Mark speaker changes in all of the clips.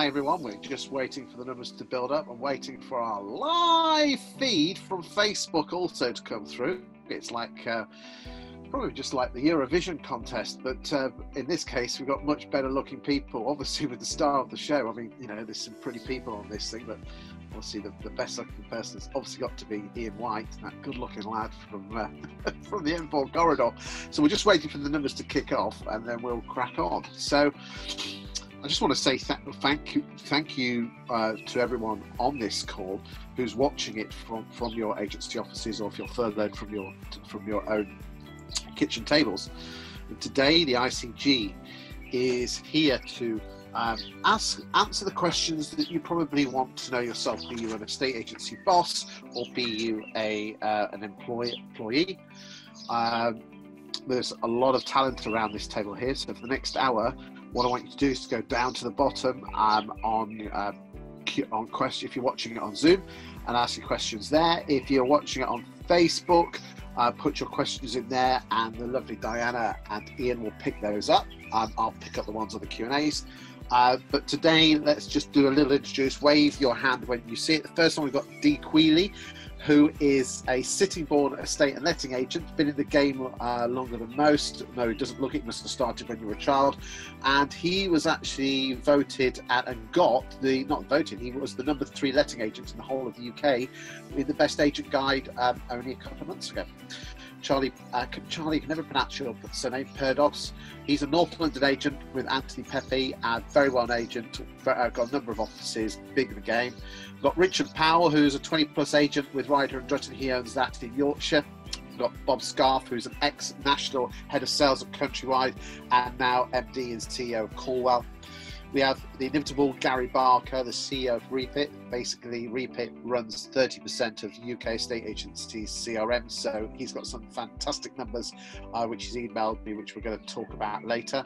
Speaker 1: everyone. We're just waiting for the numbers to build up and waiting for our live feed from Facebook also to come through. It's like probably just like the Eurovision contest, but in this case we've got much better looking people, obviously, with the star of the show. I mean, you know, there's some pretty people on this thing, but obviously the best looking person has obviously got to be Ian White, that good looking lad from from the M4 corridor. So we're just waiting for the numbers to kick off and then we'll crack on. So I just want to say thank you to everyone on this call who's watching it from your agency offices, or if you're furloughed from your own kitchen tables. And today the ICG is here to answer the questions that you probably want to know yourself, be you an estate agency boss or be you an employee. There's a lot of talent around this table here, so for the next hour what I want you to do is to go down to the bottom on question if you're watching it on Zoom, and ask your questions there. If you're watching it on Facebook, put your questions in there, and the lovely Diana and Ian will pick those up. I'll pick up the ones on the Q&As. But today, let's just do a little introduce. Wave your hand when you see it. The first one, we've got Dee Quealy, who is a Sittingbourne estate and letting agent, been in the game longer than most. No, he doesn't look it, must have started when you were a child. And he was actually voted at and got the, not voted, he was the number 3 letting agent in the whole of the UK in the Best Agent Guide only a couple of months ago. Charlie can never pronounce your surname, Perdos. He's a North London agent with Anthony Pepe, very well known agent, got a number of offices, big in the game. We've got Richard Powell, who's a 20+ agent with Ryder and Drutton. He owns that in Yorkshire. We've got Bob Scarf, who's an ex-national head of sales at Countrywide and now MD and CEO of Cornwall. We have the inimitable Gary Barker, the CEO of Repit. Basically, Repit runs 30% of UK estate agencies' CRM, so he's got some fantastic numbers, which he's emailed me, which we're going to talk about later.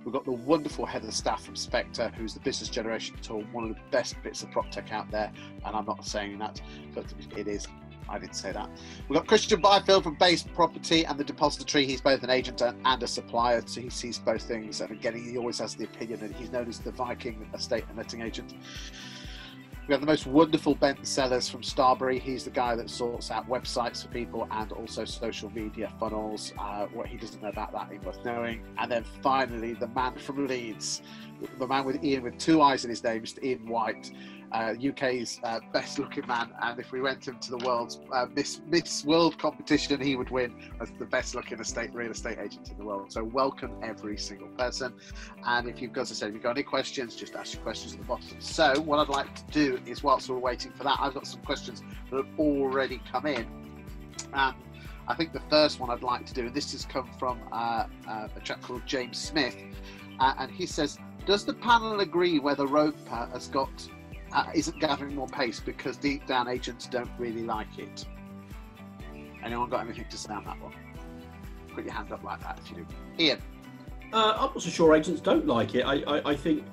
Speaker 1: We've got the wonderful head of staff from Spectre, who's the business generation tool, one of the best bits of PropTech out there, and I'm not saying that, but it is. I didn't say that. We've got Christian Byfield from Base Property and the Depository. He's both an agent and a supplier, so he sees both things. And again, he always has the opinion, and he's known as the Viking estate and letting agent. We have the most wonderful Ben Sellers from Starbury. He's the guy that sorts out websites for people and also social media funnels. What he doesn't know about that ain't worth knowing. And then finally, the man from Leeds, the man with Ian with 2 eyes in his name, Mr. Ian White. UK's best looking man, and if we went into the world's Miss World competition, he would win as the best looking real estate agent in the world. So welcome every single person, and if you've got, as I said, if you've got any questions, just ask your questions at the bottom. So what I'd like to do is, whilst we're waiting for that, I've got some questions that have already come in. I think the first one I'd like to do, and this has come from a chap called James Smith, and he says, does the panel agree whether Roper has got isn't gathering more pace because deep down agents don't really like it? Anyone got anything to say on that one? Put your hand up like that if you do. Ian?
Speaker 2: I'm not so sure agents don't like it. I think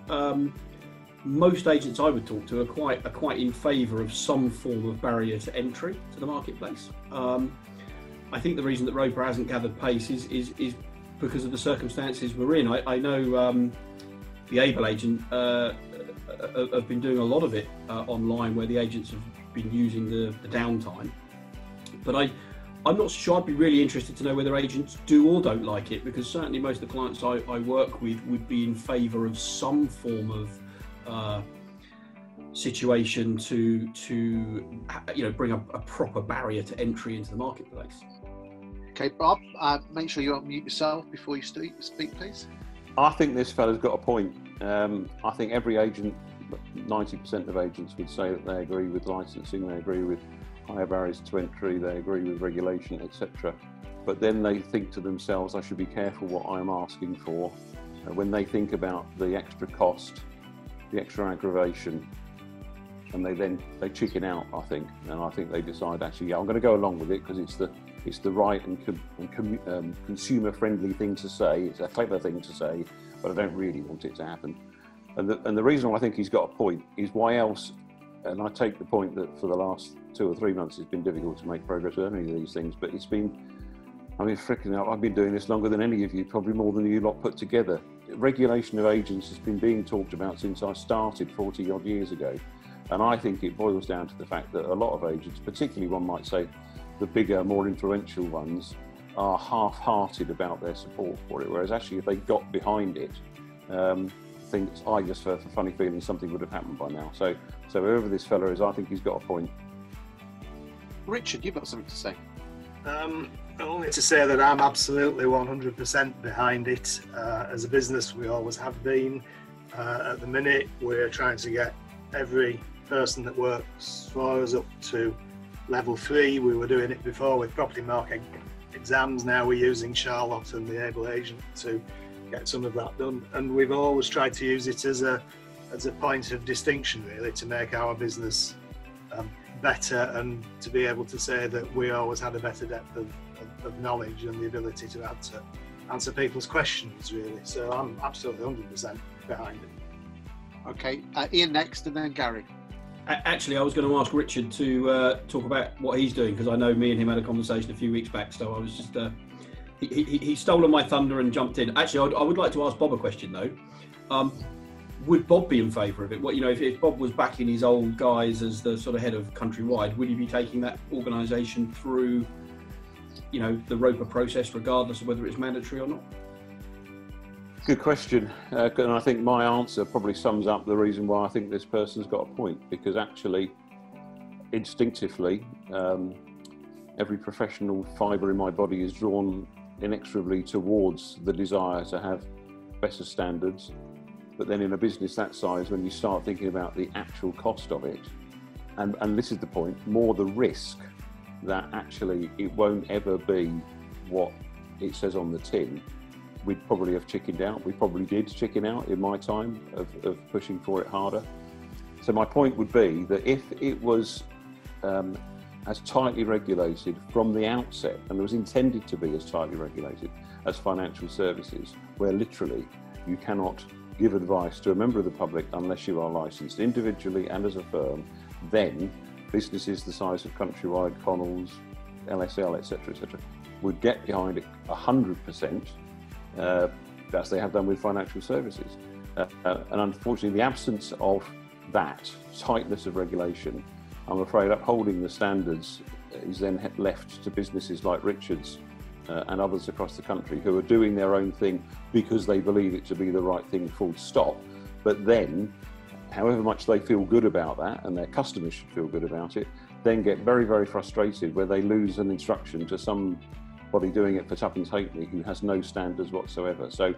Speaker 2: most agents I would talk to are quite in favour of some form of barrier to entry to the marketplace. I think the reason that Roper hasn't gathered pace is because of the circumstances we're in. I know the Able agent have been doing a lot of it online, where the agents have been using the downtime. But I'm not sure. I'd be really interested to know whether agents do or don't like it, because certainly most of the clients I work with would be in favour of some form of situation to bring a proper barrier to entry into the marketplace.
Speaker 1: Okay, Bob, make sure you unmute yourself before you speak, please.
Speaker 3: I think this fella's got a point. I think every agent, 90% of agents would say that they agree with licensing, they agree with higher barriers to entry, they agree with regulation, etc. But then they think to themselves, I should be careful what I'm asking for. When they think about the extra cost, the extra aggravation, and they chicken out, I think. And I think they decide, actually, yeah, I'm going to go along with it because it's the right and consumer-friendly thing to say. It's a clever thing to say, but I don't really want it to happen. And the reason why I think he's got a point is, why else? And I take the point that for the last 2 or 3 months it's been difficult to make progress with any of these things, but it's been, I mean, freaking hell, I've been doing this longer than any of you, probably more than you lot put together. regulation of agents has been being talked about since I started 40 odd years ago. And I think it boils down to the fact that a lot of agents, particularly one might say the bigger, more influential ones, are half-hearted about their support for it, whereas actually if they got behind it, I just have a funny feeling something would have happened by now. So whoever this fella is, I think he's got a point.
Speaker 1: Richard, you've got something to say.
Speaker 4: Only to say that I'm absolutely 100% behind it. As a business, we always have been. At the minute, we're trying to get every person that works for us up to level 3. We were doing it before with property market exams. Now we're using Charlotte and the Able Agent to get some of that done. And we've always tried to use it as a point of distinction, really, to make our business better, and to be able to say that we always had a better depth of knowledge and the ability to answer people's questions, really. So I'm absolutely 100% behind it.
Speaker 1: Okay, Ian next, and then Gary.
Speaker 2: Actually, I was going to ask Richard to talk about what he's doing, because I know me and him had a conversation a few weeks back, so I was just he's stolen my thunder and jumped in. Actually, I would like to ask Bob a question though. Would Bob be in favour of it? What, you know, if Bob was backing his old guys as the sort of head of Countrywide, would he be taking that organisation through, you know, the ROPA process, regardless of whether it's mandatory or not?
Speaker 3: Good question, and I think my answer probably sums up the reason why I think this person's got a point, because actually, instinctively, every professional fibre in my body is drawn inexorably towards the desire to have better standards. But then in a business that size, when you start thinking about the actual cost of it, and this is the point, more the risk that actually it won't ever be what it says on the tin, we'd probably have chickened out. We probably did chicken out in my time of pushing for it harder. So my point would be that if it was as tightly regulated from the outset, and it was intended to be as tightly regulated as financial services, where literally you cannot give advice to a member of the public unless you are licensed individually and as a firm, then businesses the size of Countrywide, Connells, LSL, etc., would get behind it 100%, as they have done with financial services. And unfortunately, the absence of that tightness of regulation, I'm afraid upholding the standards is then left to businesses like Richard's and others across the country who are doing their own thing because they believe it to be the right thing, full stop. But then, however much they feel good about that, and their customers should feel good about it, then get very, very frustrated where they lose an instruction to somebody doing it for tuppence halfpenny who has no standards whatsoever. So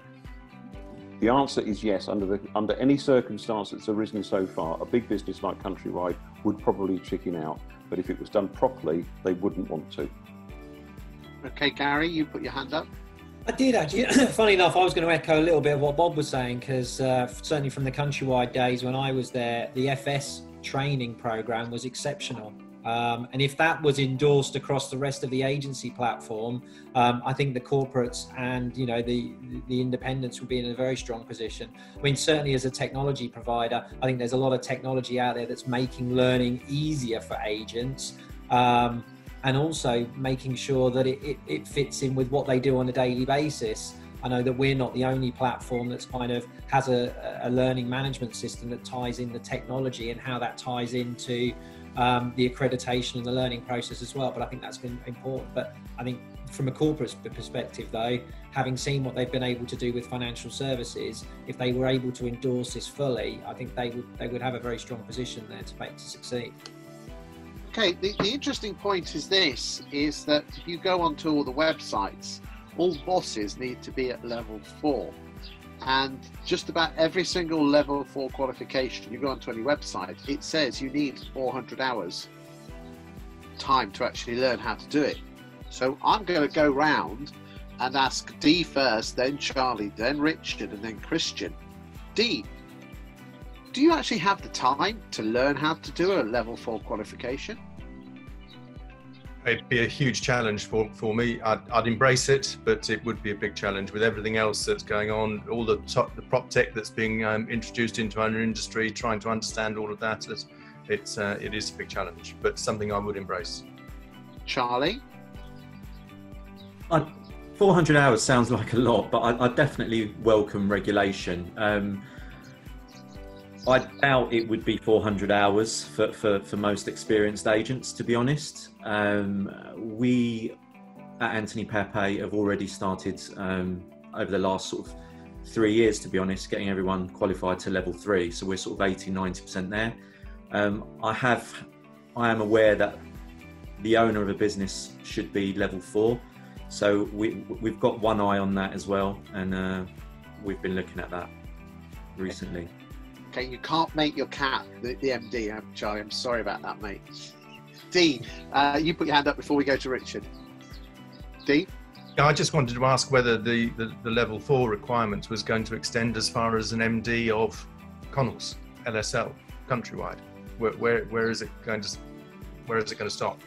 Speaker 3: the answer is yes. Under any circumstance that's arisen so far, a big business like Countrywide would probably chicken out. But if it was done properly, they wouldn't want to.
Speaker 1: Okay, Gary, you put your hand up.
Speaker 5: I did actually. Funny enough, I was going to echo a little bit of what Bob was saying, because certainly from the Countrywide days when I was there, the FS training program was exceptional. And if that was endorsed across the rest of the agency platform, I think the corporates and, you know, the independents would be in a very strong position. I mean, certainly as a technology provider, I think there's a lot of technology out there that's making learning easier for agents. And also making sure that it fits in with what they do on a daily basis. I know that we're not the only platform that's kind of has a learning management system that ties in the technology and how that ties into the accreditation and the learning process as well. But I think that's been important. But I think from a corporate perspective though, having seen what they've been able to do with financial services, if they were able to endorse this fully, I think they would have a very strong position there to succeed.
Speaker 1: Okay, the interesting point is that if you go onto all the websites, all bosses need to be at level 4. And just about every single level 4 qualification, you go onto any website, it says you need 400 hours time to actually learn how to do it. So I'm going to go round and ask Dee first, then Charlie, then Richard, and then Christian. Dee, do you actually have the time to learn how to do a level 4 qualification?
Speaker 6: It'd be a huge challenge for me. I'd embrace it, but it would be a big challenge with everything else that's going on, all the Proptech that's being introduced into our industry, trying to understand all of that. It is a big challenge, but something I would embrace.
Speaker 1: Charlie?
Speaker 7: 400 hours sounds like a lot, but I definitely welcome regulation. I doubt it would be 400 hours for most experienced agents, to be honest. We at Anthony Pepe have already started over the last sort of 3 years, to be honest, getting everyone qualified to level 3. So we're sort of 80-90% there. I am aware that the owner of a business should be level 4. So we've got one eye on that as well, and we've been looking at that recently.
Speaker 1: Okay, you can't make your cat the MD, Charlie. I'm sorry about that, mate. Dean, you put your hand up before we go to Richard. Dean?
Speaker 6: Yeah, I just wanted to ask whether the level 4 requirement was going to extend as far as an MD of Connells LSL countrywide. Where is it going to stop?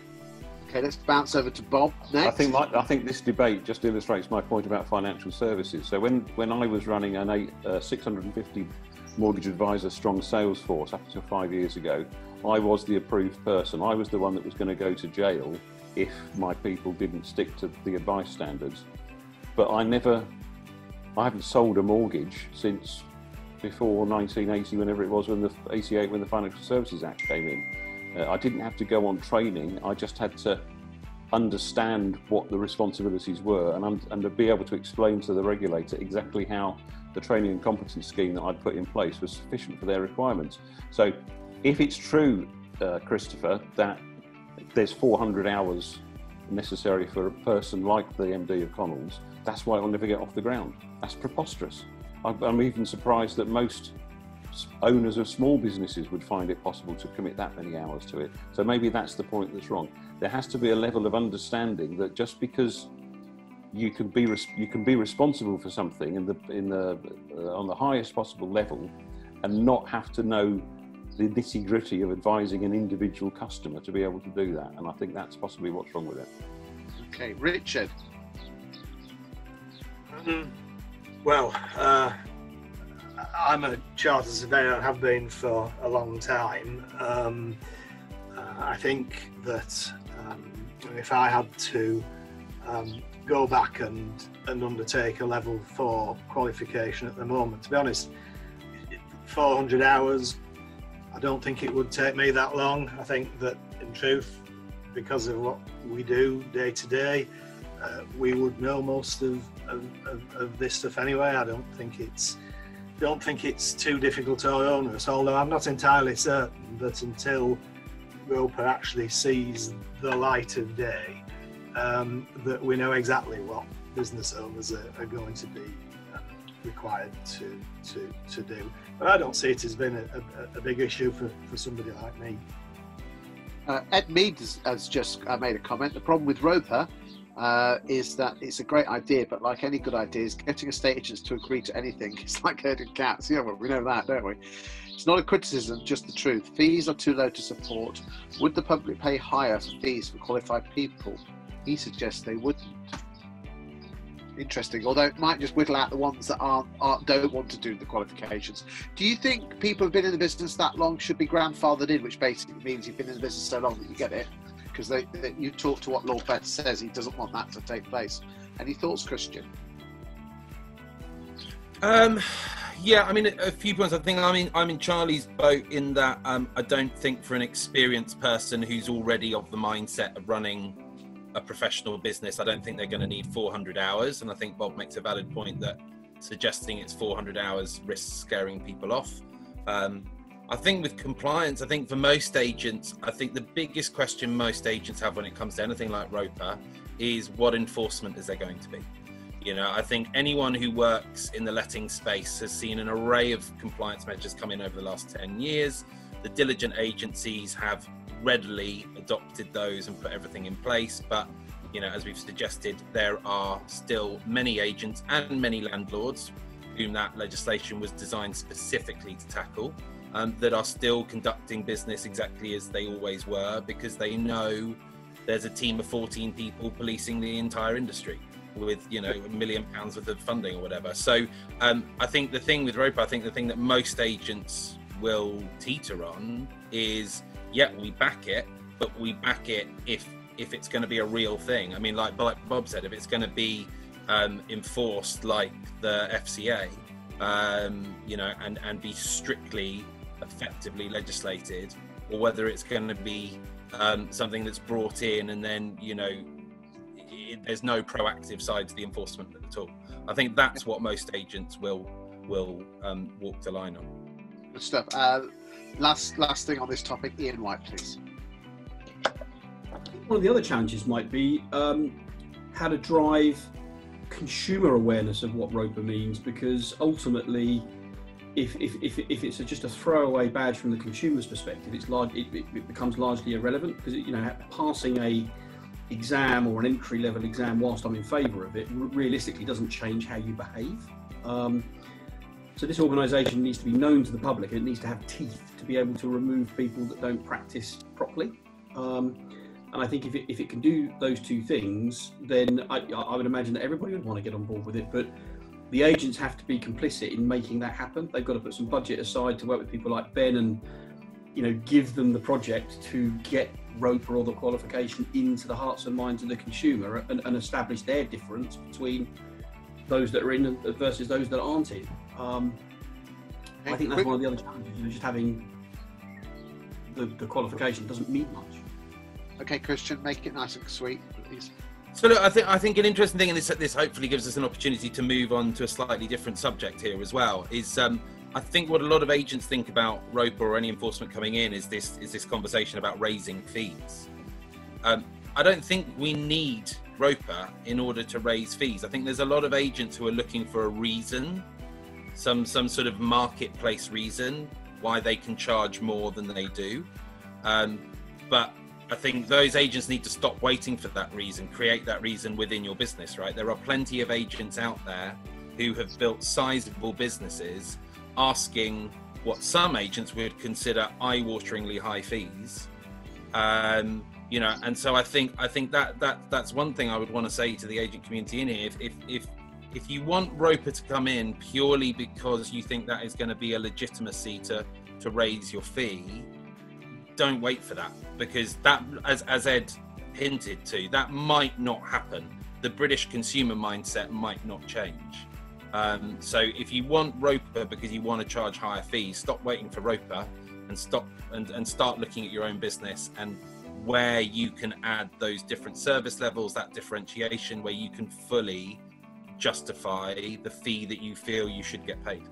Speaker 1: Okay, let's bounce over to Bob next.
Speaker 3: I think this debate just illustrates my point about financial services. So when I was running an 650 mortgage advisor strong sales force up until 5 years ago, I was the approved person. I was the one that was going to go to jail if my people didn't stick to the advice standards. But I haven't sold a mortgage since before 1980, whenever it was, when the 88, when the Financial Services Act came in. I didn't have to go on training. I just had to understand what the responsibilities were and to be able to explain to the regulator exactly how the training and competence scheme that I'd put in place was sufficient for their requirements. So if it's true, Christopher, that there's 400 hours necessary for a person like the MD of Connells, that's why it'll never get off the ground. That's preposterous. I'm even surprised that most owners of small businesses would find it possible to commit that many hours to it. So maybe that's the point that's wrong. There has to be a level of understanding that just because you can be responsible for something on the highest possible level and not have to know the nitty-gritty of advising an individual customer to be able to do that. And I think that's possibly what's wrong with it.
Speaker 1: Okay, Richard.
Speaker 4: Well, I'm a chartered surveyor and have been for a long time. I think that if I had to go back and undertake a level 4 qualification at the moment, to be honest, 400 hours, I don't think it would take me that long. I think that in truth, because of what we do day to day, we would know most of this stuff anyway. I don't think it's too difficult or onerous, although I'm not entirely certain that until Roper actually sees the light of day, that we know exactly what business owners are going to be required to do. But I don't see it as being a big issue for somebody like me.
Speaker 1: Ed Mead has just made a comment. The problem with Roper is that it's a great idea, but like any good ideas, getting estate agents to agree to anything is like herding cats. Yeah, well, we know that, don't we? It's not a criticism, just the truth. Fees are too low to support. Would the public pay higher for fees for qualified people? He suggests they wouldn't. Interesting, although it might just whittle out the ones that don't want to do the qualifications. Do you think people who've been in the business that long should be grandfathered in, which basically means you've been in the business so long that you get it? Because you talk to what Lord Beth says, he doesn't want that to take place. Any thoughts, Christian?
Speaker 8: Yeah, I mean, a few points. I think I'm in Charlie's boat in that I don't think for an experienced person who's already of the mindset of running a professional business, I don't think they're going to need 400 hours. And I think Bob makes a valid point that suggesting it's 400 hours risks scaring people off. I think with compliance, I think for most agents, I think the biggest question most agents have when it comes to anything like Roper is what enforcement is there going to be? You know, I think anyone who works in the letting space has seen an array of compliance measures come in over the last 10 years. The diligent agencies have readily adopted those and put everything in place. But, you know, as we've suggested, there are still many agents and many landlords whom that legislation was designed specifically to tackle, that are still conducting business exactly as they always were, because they know there's a team of 14 people policing the entire industry with, you know, £1 million worth of funding or whatever. So I think the thing with Roper, I think the thing that most agents will teeter on is, yeah, we back it, but we back it if it's going to be a real thing. I mean, like Bob said, if it's going to be enforced like the FCA, you know, and be strictly, effectively legislated, or whether it's going to be something that's brought in and then, you know, there's no proactive side to the enforcement at all. I think that's what most agents will walk the line on.
Speaker 1: Good stuff. Last thing on this topic, Ian White, please.
Speaker 2: One of the other challenges might be how to drive consumer awareness of what ROPA means, because ultimately, if it's just a throwaway badge from the consumer's perspective, it becomes largely irrelevant, because you know, passing a exam or an entry-level exam, whilst I'm in favour of it, realistically doesn't change how you behave. So this organisation needs to be known to the public, and it needs to have teeth to be able to remove people that don't practice properly. And I think if it can do those two things, then I would imagine that everybody would want to get on board with it. But the agents have to be complicit in making that happen. They've got to put some budget aside to work with people like Ben and, you know, give them the project to get ROPA or the qualification into the hearts and minds of the consumer, and establish their difference between those that are in versus those that aren't in. I think that's one of the other challenges, you know, just having the qualification doesn't mean much.
Speaker 1: Okay, Christian, make it nice and sweet, please.
Speaker 8: So look, I think an interesting thing, and this hopefully gives us an opportunity to move on to a slightly different subject here as well, is I think what a lot of agents think about ROPA or any enforcement coming in is this conversation about raising fees. I don't think we need ROPA in order to raise fees. I think there's a lot of agents who are looking for a reason, some sort of marketplace reason why they can charge more than they do. But I think those agents need to stop waiting for that reason, create that reason within your business, right? There are plenty of agents out there who have built sizable businesses asking what some agents would consider eye-wateringly high fees. You know, and so I think that's one thing I would want to say to the agent community in here. If you want ROPA to come in purely because you think that is going to be a legitimacy to raise your fee, don't wait for that, because that, as Ed hinted to, that might not happen. The British consumer mindset might not change. So if you want ROPA because you want to charge higher fees, stop waiting for ROPA and start looking at your own business and where you can add those different service levels, that differentiation, where you can fully justify the fee that you feel you should get paid.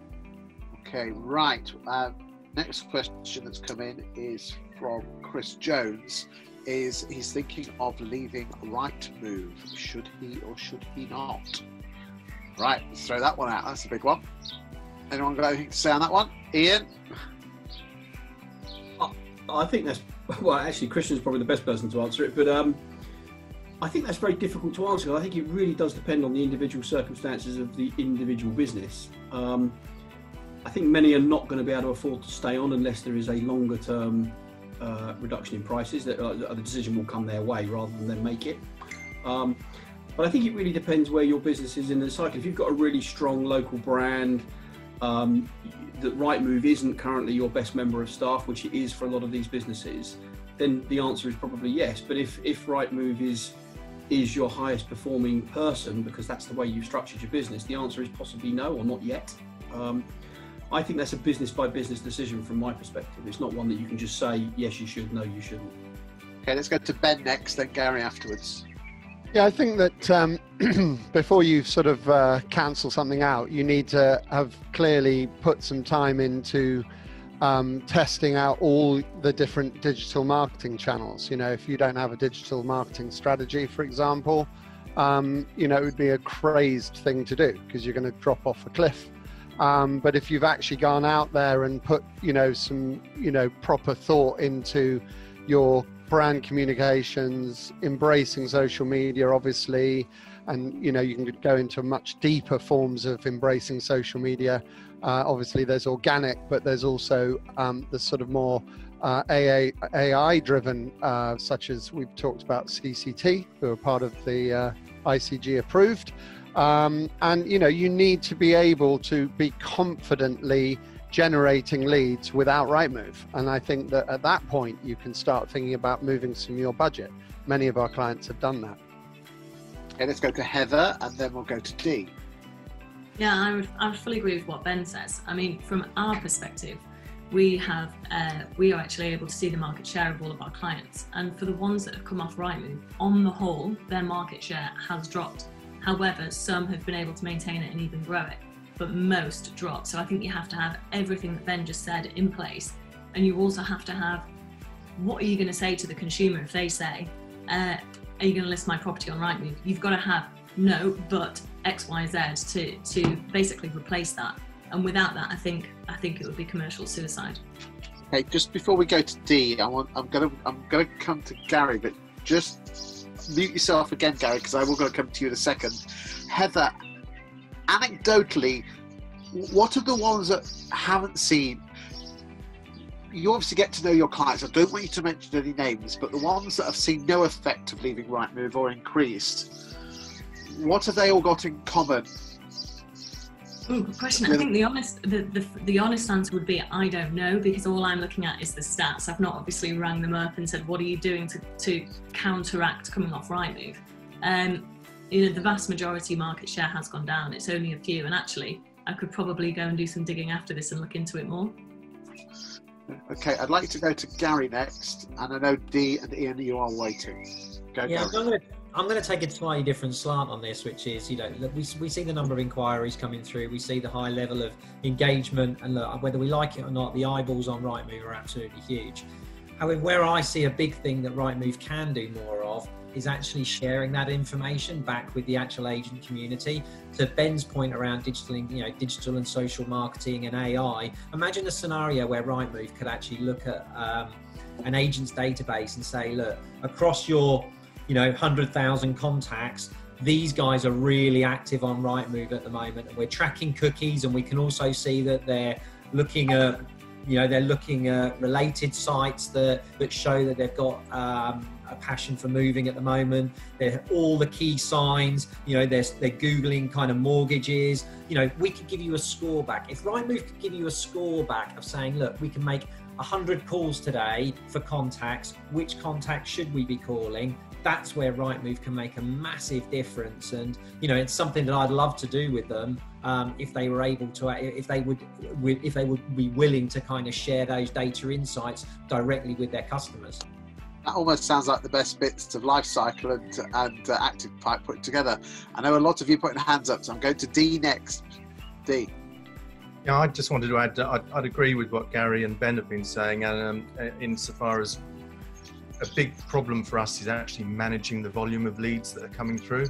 Speaker 8: Okay,
Speaker 1: right. Next question that's come in is from Chris Jones. He's thinking of leaving Rightmove. Should he or should he not? Right, let's throw that one out. That's a big one. Anyone got anything to say on that one? Ian?
Speaker 2: I think that's, well, actually, Christian's probably the best person to answer it, but I think that's very difficult to answer. I think it really does depend on the individual circumstances of the individual business. I think many are not going to be able to afford to stay on unless there is a longer term reduction in prices. That the decision will come their way rather than them make it. But I think it really depends where your business is in the cycle. If you've got a really strong local brand, that Rightmove isn't currently your best member of staff, which it is for a lot of these businesses, then the answer is probably yes. But if Rightmove is your highest performing person, because that's the way you've structured your business, the answer is possibly no, or not yet. I think that's a business by business decision from my perspective. It's not one that you can just say, yes, you should, no, you shouldn't.
Speaker 1: Okay, let's go to Ben next, then Gary afterwards.
Speaker 9: Yeah, I think that before you sort of cancel something out, you need to have clearly put some time into testing out all the different digital marketing channels. You know, if you don't have a digital marketing strategy, for example, you know, it would be a crazed thing to do because you're going to drop off a cliff. But if you've actually gone out there and put, you know, some, you know, proper thought into your brand communications, embracing social media, obviously, and, you know, you can go into much deeper forms of embracing social media. Obviously, there's organic, but there's also the sort of more AI-driven, such as we've talked about CCT, who are part of the ICG Approved. And, you know, you need to be able to be confidently generating leads without Rightmove. And I think that at that point, you can start thinking about moving some of your budget. Many of our clients have done that.
Speaker 1: Okay, let's go to Heather, and then we'll go to Dee.
Speaker 10: Yeah, I would fully agree with what Ben says. I mean, from our perspective, we are actually able to see the market share of all of our clients, and for the ones that have come off Rightmove, on the whole, their market share has dropped. However, some have been able to maintain it and even grow it, but most drop. So I think you have to have everything that Ben just said in place, and you also have to have, what are you going to say to the consumer if they say, are you going to list my property on Rightmove? You've got to have no, but X, Y, Z to basically replace that. And without that, I think it would be commercial suicide.
Speaker 1: Okay, just before we go to Dee, I'm gonna come to Gary, but just mute yourself again, Gary, because I will going to come to you in a second. Heather, anecdotally, what are the ones that haven't seen? You obviously get to know your clients. I don't want you to mention any names, but the ones that have seen no effect of leaving Rightmove or increased, what have they all got in common?
Speaker 10: Ooh, good question. I think the honest answer would be I don't know, because all I'm looking at is the stats. I've not obviously rang them up and said, what are you doing to counteract coming off Rightmove? The vast majority market share has gone down. It's only a few, and actually I could probably go and do some digging after this and look into it more.
Speaker 1: Okay, I'd like to go to Gary next, and I know Dee and Ian, you are waiting.
Speaker 5: Yeah,
Speaker 1: Gary.
Speaker 5: I'm going to take a slightly different slant on this, which is, we see the number of inquiries coming through, we see the high level of engagement, and look, whether we like it or not, the eyeballs on Rightmove are absolutely huge. However, where I see a big thing that Rightmove can do more of is actually sharing that information back with the actual agent community. To Ben's point around digital and social marketing and AI, imagine a scenario where Rightmove could actually look at an agent's database and say, look, across your 100,000 contacts, these guys are really active on Rightmove at the moment, and we're tracking cookies, and we can also see that they're looking at related sites that show that they've got a passion for moving at the moment. They're all the key signs, they're Googling kind of mortgages. We could give you a score back. If Rightmove could give you a score back of saying, look, we can make 100 calls today for contacts, which contacts should we be calling? That's where Rightmove can make a massive difference, and it's something that I'd love to do with them if they were able to, if they would be willing to kind of share those data insights directly with their customers.
Speaker 1: That almost sounds like the best bits of life cycle and active pipe put together. I know a lot of you putting hands up, so I'm going to Dee next. Dee.
Speaker 6: Yeah, I just wanted to add, I'd agree with what Gary and Ben have been saying, and insofar as a big problem for us is actually managing the volume of leads that are coming through.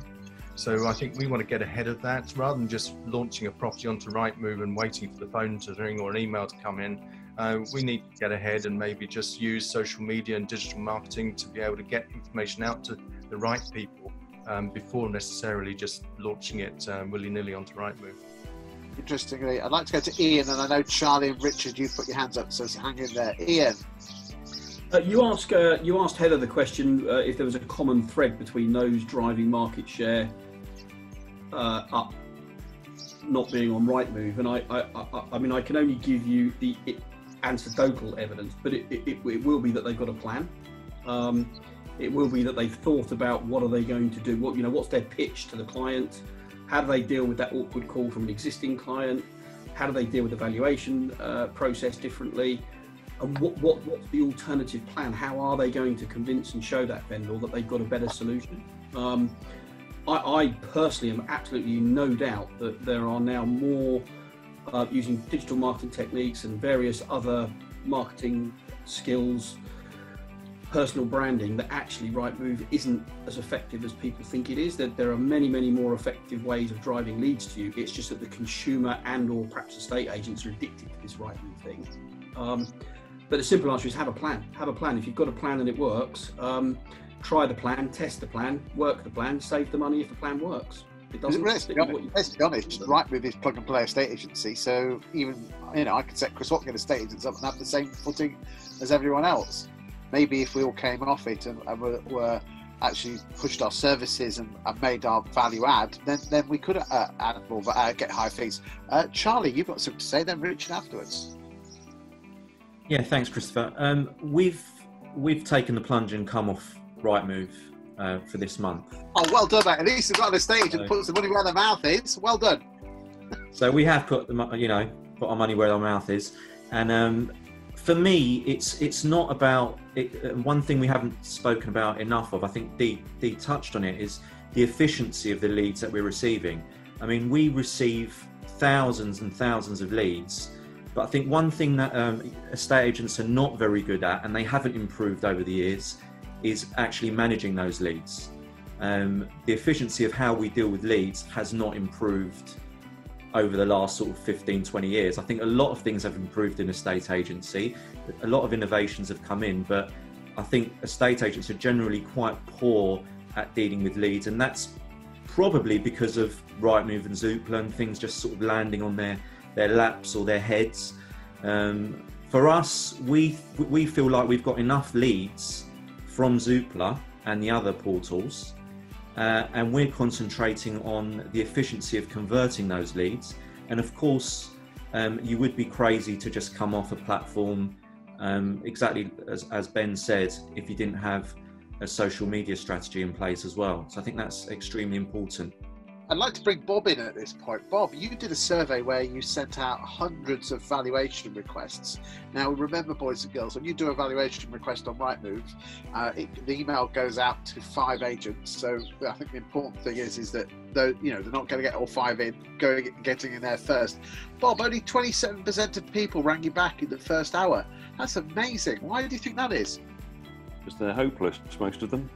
Speaker 6: So I think we want to get ahead of that, rather than just launching a property onto Rightmove and waiting for the phone to ring or an email to come in. We need to get ahead and maybe just use social media and digital marketing to be able to get information out to the right people before necessarily just launching it willy-nilly onto Rightmove.
Speaker 1: Interestingly, I'd like to go to Ian, and I know Charlie and Richard, you've put your hands up, so hang in there. Ian.
Speaker 2: You asked Heather the question if there was a common thread between those driving market share up not being on Rightmove, and I mean I can only give you the anecdotal evidence, but it will be that they've got a plan. It will be that they've thought about what are they going to do, what's their pitch to the client, how do they deal with that awkward call from an existing client, how do they deal with the valuation process differently, and what's the alternative plan? How are they going to convince and show that vendor that they've got a better solution? I personally am absolutely no doubt that there are now more using digital marketing techniques and various other marketing skills, personal branding, that actually Rightmove isn't as effective as people think it is. That there are many, many more effective ways of driving leads to you. It's just that the consumer and or perhaps estate agents are addicted to this Rightmove thing. But the simple answer is have a plan. Have a plan. If you've got a plan and it works, try the plan, test the plan, work the plan, save the money if the plan works. It doesn't.
Speaker 1: Let's be honest, Rightmove is plug and play estate agency, so even I could set Chris Watkin estate agents up and have the same footing as everyone else. Maybe if we all came off it and were actually pushed our services and made our value add, then we could add more, get high fees. Charlie, you've got something to say, then Richard afterwards.
Speaker 7: Yeah, thanks, Christopher. We've taken the plunge and come off Rightmove for this month.
Speaker 1: Oh, well done, mate. At least they've got on the stage and put some money where their mouth is. Well done.
Speaker 7: So we have put put our money where our mouth is, and for me, it's not about it. One thing we haven't spoken about enough of, I think Dee touched on it, is the efficiency of the leads that we're receiving. I mean, we receive thousands and thousands of leads, but I think one thing that estate agents are not very good at, and they haven't improved over the years, is actually managing those leads. The efficiency of how we deal with leads has not improved over the last sort of 15, 20 years. I think a lot of things have improved in estate agency. A lot of innovations have come in, but I think estate agents are generally quite poor at dealing with leads, and that's probably because of Rightmove and Zoopla and things just sort of landing on their laps or their heads. For us, we feel like we've got enough leads from Zoopla and the other portals, and we're concentrating on the efficiency of converting those leads. And of course, you would be crazy to just come off a platform, exactly as Ben said, if you didn't have a social media strategy in place as well. So I think that's extremely important.
Speaker 1: I'd like to bring Bob in at this point. Bob, you did a survey where you sent out hundreds of valuation requests. Now, remember, boys and girls, when you do a valuation request on Rightmove, the email goes out to 5 agents. So I think the important thing is that they're not going to get all 5 in, getting in there first. Bob, only 27% of people rang you back in the first hour. That's amazing. Why do you think that is?
Speaker 3: Because they're hopeless, most of them.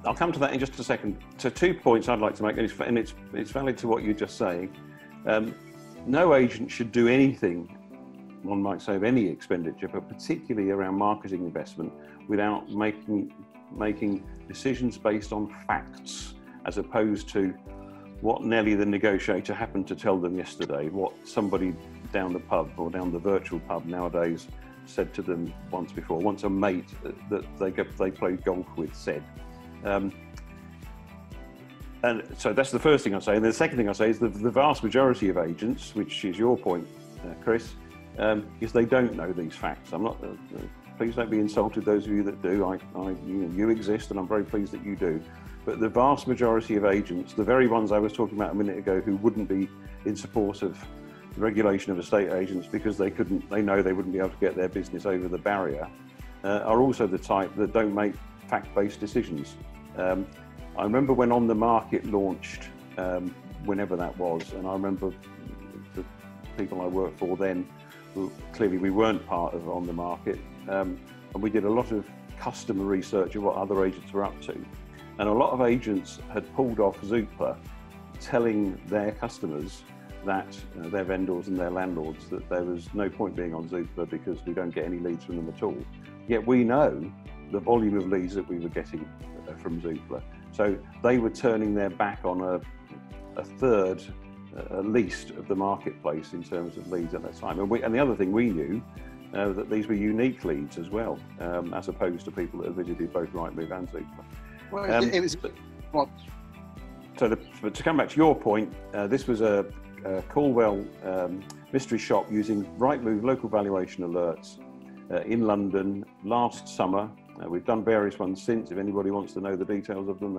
Speaker 3: I'll come to that in just a second. So 2 points I'd like to make, and it's valid to what you're just saying. No agent should do anything, one might say, of any expenditure, but particularly around marketing investment, without making decisions based on facts, as opposed to what Nelly the negotiator happened to tell them yesterday, what somebody down the pub or down the virtual pub nowadays said to them once a mate that they played golf with said. And so that's the first thing I say. And the second thing I say is the vast majority of agents, which is your point, Chris, is they don't know these facts. I'm not. Please don't be insulted, those of you that do. You exist, and I'm very pleased that you do. But the vast majority of agents, the very ones I was talking about a minute ago, who wouldn't be in support of the regulation of estate agents because they know they wouldn't be able to get their business over the barrier, are also the type that don't make fact-based decisions. I remember when On the Market launched, whenever that was, and I remember the people I worked for then, clearly we weren't part of On the Market, and we did a lot of customer research of what other agents were up to. And a lot of agents had pulled off Zoopla, telling their customers that their vendors and their landlords that there was no point being on Zoopla because we don't get any leads from them at all. Yet we know the volume of leads that we were getting from Zoopla. So they were turning their back on a third, at least, of the marketplace in terms of leads at that time. And the other thing we knew, that these were unique leads as well, as opposed to people that had visited both Rightmove and Zoopla.
Speaker 1: Well, it was... Well,
Speaker 3: so to come back to your point, this was a Calwell mystery shop using Rightmove local valuation alerts in London last summer. We've done various ones since. If anybody wants to know the details of them,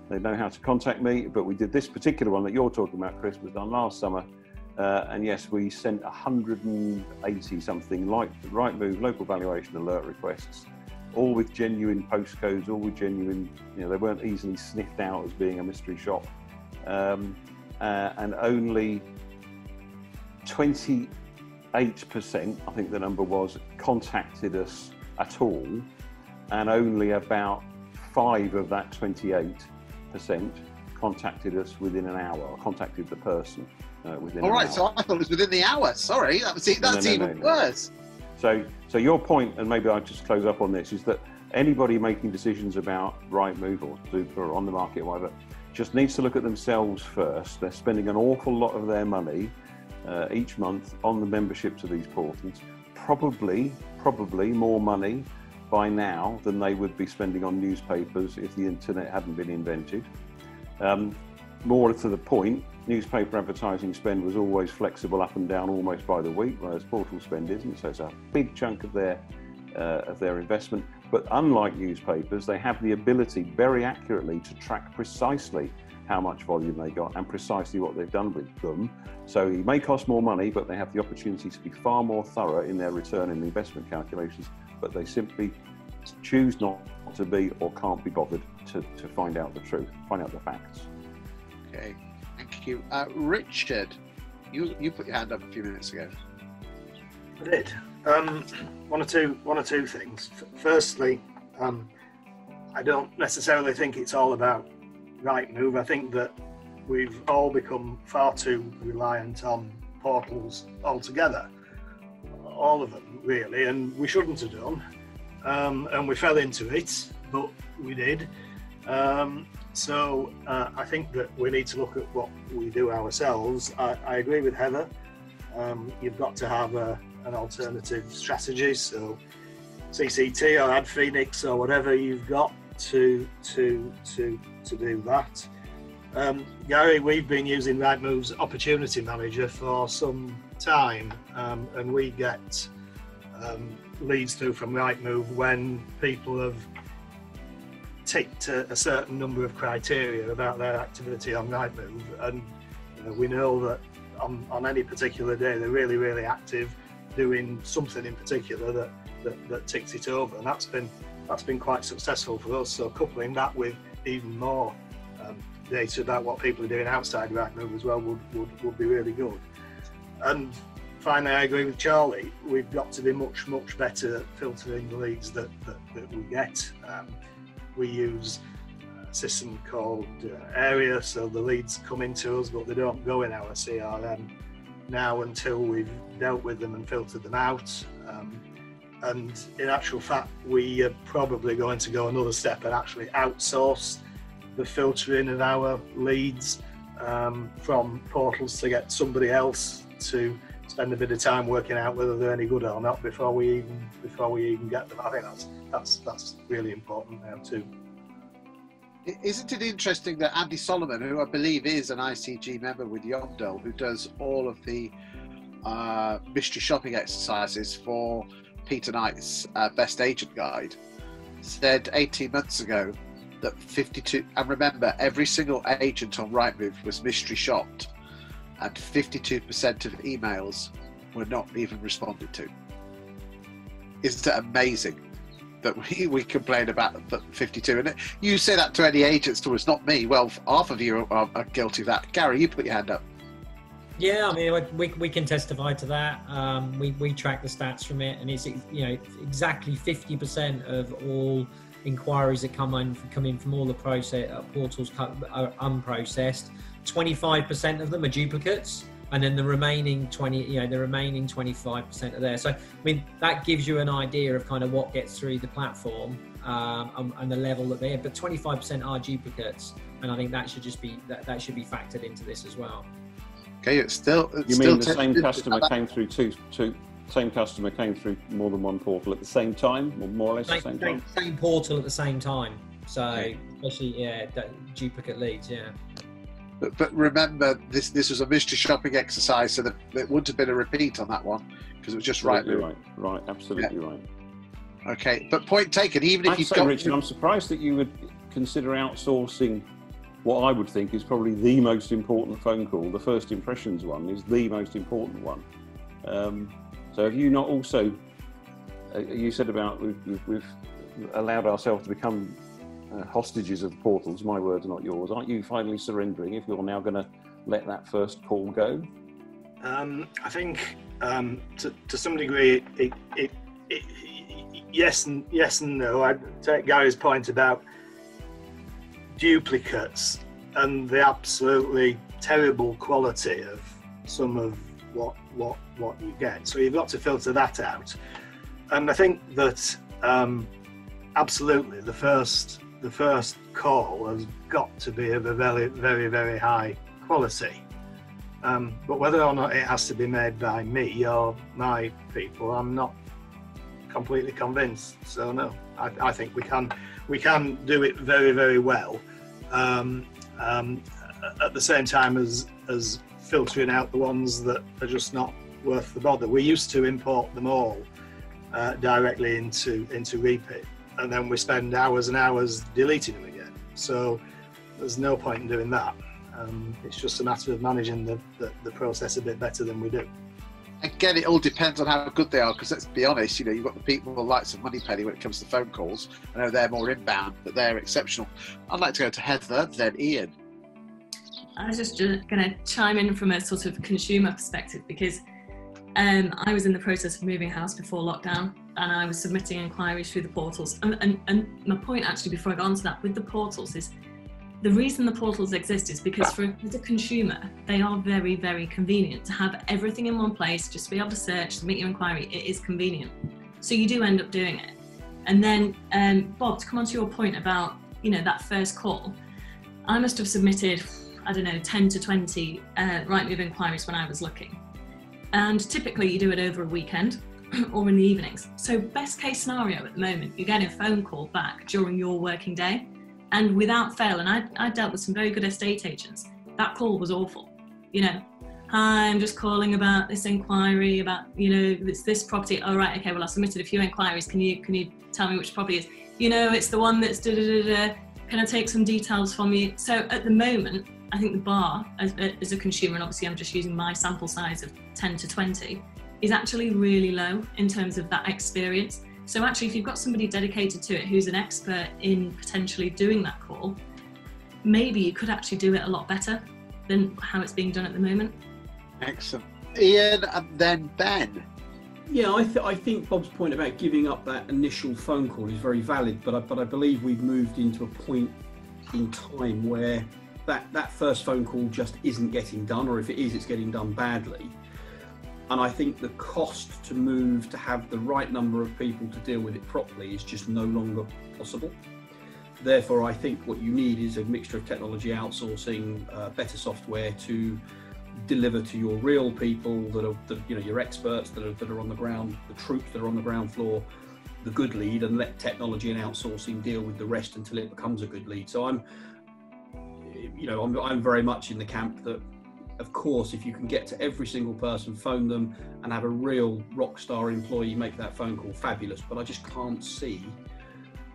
Speaker 3: they know how to contact me. But we did this particular one that you're talking about, Chris, was done last summer. And yes, we sent 180 something like Rightmove local valuation alert requests, all with genuine postcodes, all with genuine, they weren't easily sniffed out as being a mystery shop. And only 28%, I think the number was, contacted us at all, and only about 5 of that 28% contacted us within an hour, or contacted the person within an hour. All right,
Speaker 1: so I thought it was within the hour. Sorry, that's even worse.
Speaker 3: So your point, and maybe I'll just close up on this, is that anybody making decisions about Rightmove or Zoopla or On the Market, or whatever, just needs to look at themselves first. They're spending an awful lot of their money each month on the membership to these portals. Probably more money by now than they would be spending on newspapers if the internet hadn't been invented. More to the point, newspaper advertising spend was always flexible up and down almost by the week, whereas portal spend isn't. So it's a big chunk of their investment. But unlike newspapers, they have the ability very accurately to track precisely how much volume they got and precisely what they've done with them. So it may cost more money, but they have the opportunity to be far more thorough in their return and investment calculations, but they simply choose not to be or can't be bothered to find out the truth, find out the facts.
Speaker 1: Okay, thank you. Richard, you put your hand up a few minutes ago.
Speaker 4: I did. One or two things. Firstly, I don't necessarily think it's all about Rightmove. I think that we've all become far too reliant on portals altogether, all of them really, and we shouldn't have done. And we fell into it, but we did. So I think that we need to look at what we do ourselves. I agree with Heather. You've got to have an alternative strategy. So CCT or AdPhoenix or whatever you've got to do that. Gary, we've been using Rightmove's Opportunity Manager for some time, and we get leads through from Rightmove when people have ticked a certain number of criteria about their activity on Rightmove, and we know that on any particular day they're really, really active, doing something in particular that ticks it over, and that's been quite successful for us. So coupling that with even more data about what people are doing outside Rightmove as well would be really good. And finally, I agree with Charlie. We've got to be much better at filtering the leads that we get. We use a system called Area, so the leads come into us, but they don't go in our CRM now until we've dealt with them and filtered them out. And in actual fact, we are probably going to go another step and actually outsource the filtering of our leads from portals to get somebody else to spend a bit of time working out whether they're any good or not before we even get them. I think that's really important now too.
Speaker 1: Isn't it interesting that Andy Solomon, who I believe is an ICG member with Yondell, who does all of the mystery shopping exercises for Peter Knight's Best Agent Guide, said 18 months ago that 52, and remember, every single agent on Rightmove was mystery shopped, and 52% of emails were not even responded to. Isn't it amazing that we complain about 52? And you say that to any agents to us, not me. Well, half of you are guilty of that. Gary, you put your hand up.
Speaker 5: Yeah, I mean, we can testify to that. We track the stats from it, and it's exactly 50% of all inquiries that come in from all the portals are unprocessed. 25% of them are duplicates, and then the remaining 25% are there. So I mean, that gives you an idea of kind of what gets through the platform and the level that they're. But 25% are duplicates, and I think that should just be that should be factored into this as well.
Speaker 1: Okay, it's still.
Speaker 3: You mean the same customer came through same customer came through more than one portal at the same time, or more or less the same time?
Speaker 5: Same portal at the same time. So especially duplicate leads, yeah.
Speaker 1: But remember, this was a mystery shopping exercise, so that it wouldn't have been a repeat on that one because it was just absolutely right. Okay, but point taken. Even if you've got,
Speaker 3: Richard, I'm surprised that you would consider outsourcing what I would think is probably the most important phone call. The first impressions one is the most important one. So have you not also? You said about we've allowed ourselves to become hostages of portals. My words, not yours. Aren't you finally surrendering if you're now going to let that first call go?
Speaker 4: I think to some degree, yes and no. I take Gary's point about duplicates and the absolutely terrible quality of some of what you get. So you've got to filter that out. And I think that absolutely the first call has got to be of a very, very, very high quality. But whether or not it has to be made by me or my people, I'm not completely convinced. So no, I think we can do it very, very well. At the same time as filtering out the ones that are just not worth the bother. We used to import them all directly into Repeat, and then we spend hours and hours deleting them again. So there's no point in doing that. It's just a matter of managing the process a bit better than we do.
Speaker 1: Again, it all depends on how good they are, because let's be honest, you know, you've got the people who likes of Moneypenny when it comes to phone calls. I know they're more inbound, but they're exceptional. I'd like to go to Heather, then Ian.
Speaker 10: I was just going to chime in from a sort of consumer perspective, because I was in the process of moving house before lockdown, and I was submitting inquiries through the portals. And my point actually, before I go on to that, with the portals is, the reason the portals exist is because for the consumer, they are very, very convenient to have everything in one place, just to be able to search, submit your inquiry. It is convenient. So you do end up doing it. And then, Bob, to come on to your point about, you know, that first call, I must have submitted, I don't know, 10 to 20 Rightmove inquiries when I was looking. And typically you do it over a weekend or in the evenings. So best case scenario at the moment, you get a phone call back during your working day. And without fail, and I dealt with some very good estate agents, that call was awful. You know, hi, I'm just calling about this inquiry about, you know, it's this property. Oh, right, okay, well, I submitted a few inquiries. Can you tell me which property it is? You know, it's the one that's da-da-da-da. Can I take some details from you? So at the moment, I think the bar as a consumer, and obviously I'm just using my sample size of 10 to 20, is actually really low in terms of that experience. So actually, if you've got somebody dedicated to it who's an expert in potentially doing that call, maybe you could actually do it a lot better than how it's being done at the moment.
Speaker 1: Excellent. Ian, and then Ben.
Speaker 2: Yeah, I think Bob's point about giving up that initial phone call is very valid, but I believe we've moved into a point in time where that first phone call just isn't getting done, or if it is, it's getting done badly. And I think the cost to move to have the right number of people to deal with it properly is just no longer possible. Therefore, I think what you need is a mixture of technology, outsourcing, better software to deliver to your real people that are, you know, your experts that are on the ground, the troops that are on the ground floor, the good lead, and let technology and outsourcing deal with the rest until it becomes a good lead. So I'm very much in the camp that, of course, if you can get to every single person, phone them, and have a real rock star employee make that phone call, fabulous. But I just can't see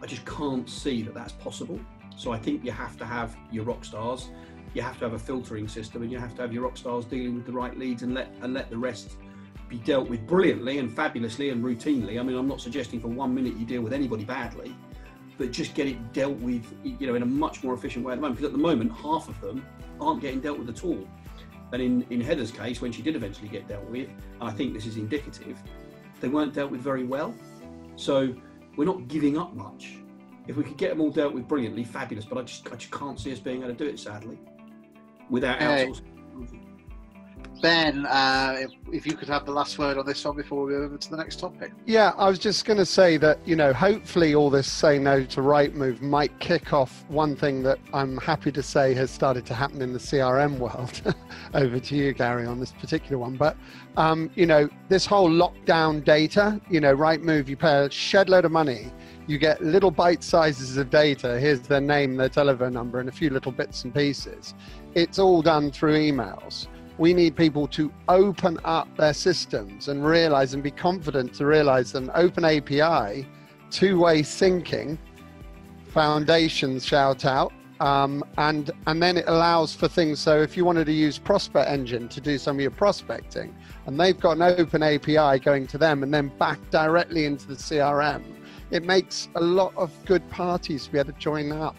Speaker 2: that that's possible. So I think you have to have your rock stars, you have to have a filtering system, and you have to have your rock stars dealing with the right leads, and let the rest be dealt with brilliantly and fabulously and routinely. I mean, I'm not suggesting for 1 minute you deal with anybody badly, but just get it dealt with, you know, in a much more efficient way at the moment. Because at the moment, half of them aren't getting dealt with at all. And in Heather's case, when she did eventually get dealt with, and I think this is indicative, they weren't dealt with very well. So we're not giving up much. If we could get them all dealt with brilliantly, fabulous. But I just can't see us being able to do it, sadly, without outsourcing.
Speaker 1: Ben, if you could have the last word on this one before we move over to the next topic.
Speaker 9: Yeah, I was just going to say that, you know, hopefully all this say no to Rightmove might kick off one thing that I'm happy to say has started to happen in the CRM world. Over to you, Gary, on this particular one. But, you know, this whole lockdown data, you know, Rightmove, you pay a shed load of money, you get little bite sizes of data. Here's their name, their telephone number, and a few little bits and pieces. It's all done through emails. We need people to open up their systems and realize and be confident to realize that an open API, two-way syncing, foundations shout out, and then it allows for things. So if you wanted to use Prospect Engine to do some of your prospecting, and they've got an open API going to them and then back directly into the CRM, it makes a lot of good parties to be able to join up.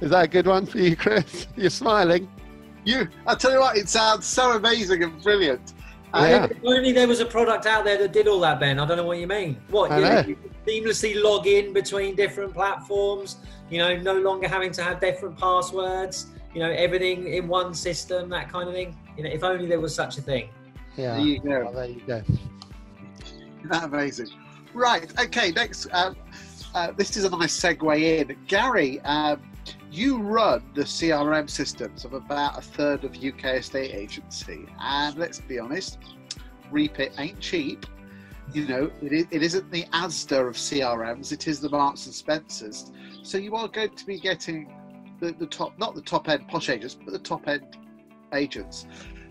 Speaker 9: Is that a good one for you, Chris? You're smiling.
Speaker 1: I tell you what, it sounds so amazing and brilliant.
Speaker 5: Yeah. If only there was a product out there that did all that, Ben. I don't know what you mean. What, you could seamlessly log in between different platforms, you know, no longer having to have different passwords, you know, everything in one system, that kind of thing. You know, if only there was such a thing.
Speaker 9: Yeah.
Speaker 1: There you go.
Speaker 9: Well, there you go.
Speaker 1: That's amazing. Right, okay, next, this is a nice segue in. Gary, you run the CRM systems of about a third of UK estate agency, and let's be honest, Repeat ain't cheap. You know, it isn't the Asda of CRMs, it is the Marks and Spencers. So you are going to be getting the top, not the top end posh agents, but the top end agents.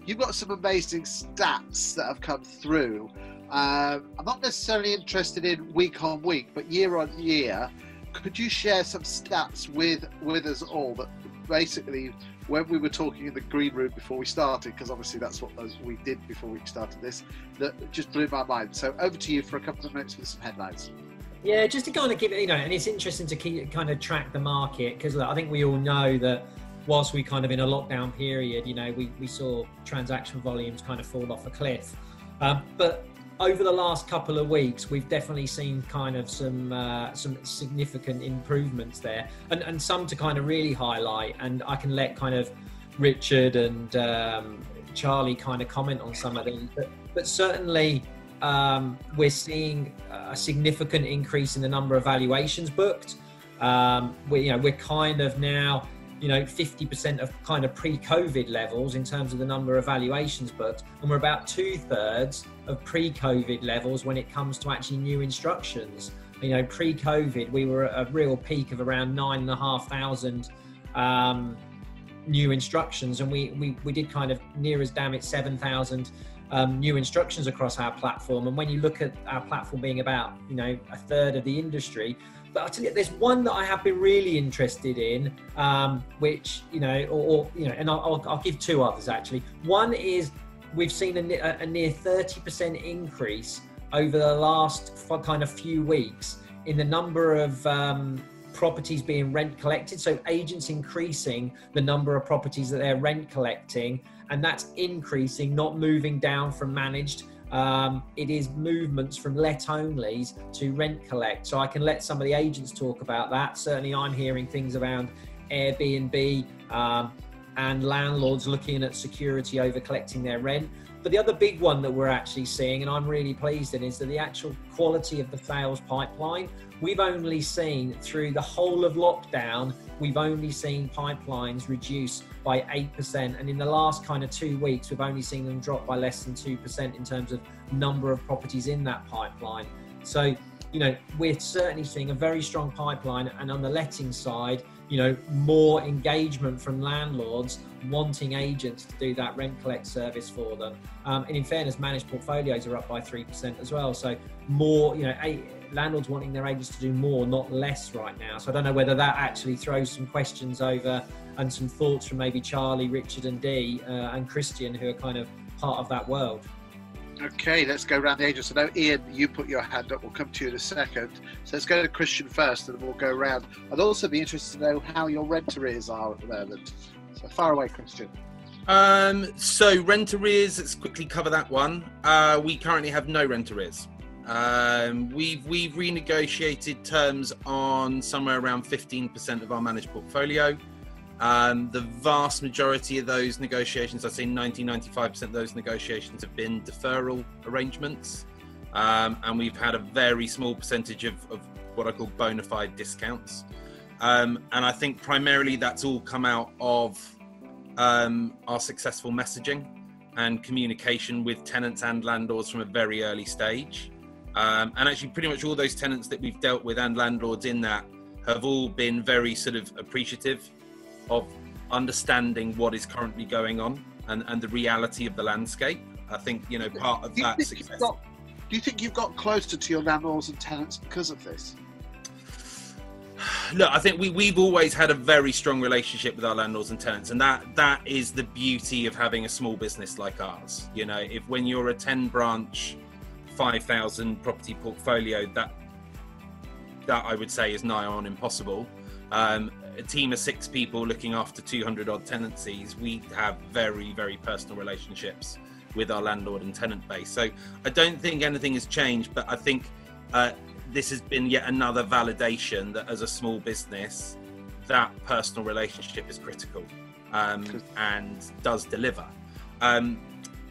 Speaker 1: You've got some amazing stats that have come through I'm not necessarily interested in week on week, but year on year. Could you share some stats with us all that basically, when we were talking in the green room before we started, because obviously that's what we did before we started this, that just blew my mind. So over to you for a couple of minutes with some headlines.
Speaker 5: Yeah, just to kind of give it, and it's interesting to keep kind of track the market, because I think we all know that whilst we kind of in a lockdown period, we saw transaction volumes kind of fall off a cliff. But over the last couple of weeks, we've definitely seen kind of some significant improvements there, and some to kind of really highlight. And I can let kind of Richard and Charlie kind of comment on some of these, but certainly we're seeing a significant increase in the number of valuations booked. We're kind of now 50% of kind of pre-COVID levels in terms of the number of valuations booked, and we're about 2/3 of pre-COVID levels when it comes to actually new instructions. Pre-COVID, we were at a real peak of around 9,500 new instructions, and we did kind of near as damn it 7,000 new instructions across our platform. And when you look at our platform being about 1/3 of the industry, but I'll tell you, there's one that I have been really interested in, which, and I'll give two others actually. One is we've seen a near 30% increase over the last kind of few weeks in the number of properties being rent collected. So agents increasing the number of properties that they're rent collecting, and that's increasing, not moving down from managed. It is movements from let onlys to rent collect. So I can let some of the agents talk about that. Certainly I'm hearing things around Airbnb and landlords looking at security over collecting their rent. But the other big one that we're actually seeing, and I'm really pleased in, is that the actual quality of the sales pipeline. We've only seen through the whole of lockdown, we've only seen pipelines reduce by 8%. And in the last kind of 2 weeks, we've only seen them drop by less than 2% in terms of number of properties in that pipeline. So, we're certainly seeing a very strong pipeline. And on the letting side, more engagement from landlords wanting agents to do that rent collect service for them. And in fairness, managed portfolios are up by 3% as well. So more, landlords wanting their agents to do more, not less right now. So I don't know whether that actually throws some questions over and some thoughts from maybe Charlie, Richard and Dee and Christian, who are kind of part of that world.
Speaker 1: Okay, let's go around the agents. I know, Ian, you put your hand up. We'll come to you in a second. So let's go to Christian first, and then we'll go around. I'd also be interested to know how your rent arrears are at the moment. So far away, Christian.
Speaker 8: So rent arrears, let's quickly cover that one. We currently have no rent arrears. We've renegotiated terms on somewhere around 15% of our managed portfolio. The vast majority of those negotiations, I'd say 90-95% of those negotiations have been deferral arrangements. And we've had a very small percentage of what I call bona fide discounts. And I think primarily that's all come out of our successful messaging and communication with tenants and landlords from a very early stage. And actually pretty much all those tenants that we've dealt with and landlords in that have all been very sort of appreciative of understanding what is currently going on and the reality of the landscape. I think, part of that success. Do
Speaker 1: you think you've got closer to your landlords and tenants because of this?
Speaker 8: Look, I think we've always had a very strong relationship with our landlords and tenants, and that is the beauty of having a small business like ours. If when you're a 10 branch, 5,000 property portfolio, that I would say is nigh on impossible. A team of 6 people looking after 200 odd tenancies, we have very, very personal relationships with our landlord and tenant base. So I don't think anything has changed, but I think this has been yet another validation that as a small business, that personal relationship is critical and does deliver.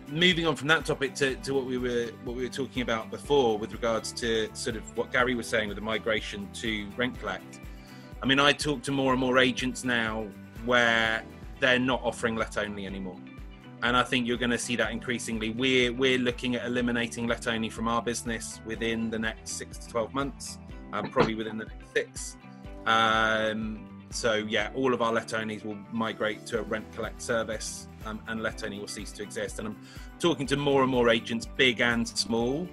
Speaker 8: Moving on from that topic to what we were talking about before with regards to sort of what Gary was saying with the migration to rent collect. I mean, I talk to more and more agents now where they're not offering let only anymore. And I think you're going to see that increasingly. We're looking at eliminating let only from our business within the next 6 to 12 months, probably within the next 6. So yeah, all of our let onlys will migrate to a rent collect service, and let only will cease to exist. And I'm talking to more and more agents, big and small,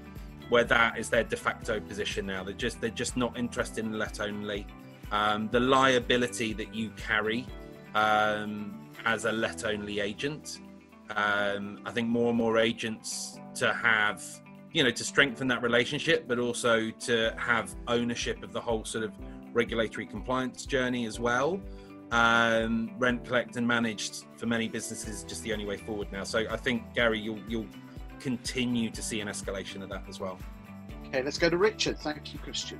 Speaker 8: where that is their de facto position now. They're just not interested in let only. The liability that you carry as a let only agent, I think more and more agents to have, to strengthen that relationship, but also to have ownership of the whole sort of regulatory compliance journey as well. Rent, collect and managed for many businesses is just the only way forward now. So I think, Gary, you'll continue to see an escalation of that as well.
Speaker 1: Okay, let's go to Richard. Thank you, Christian.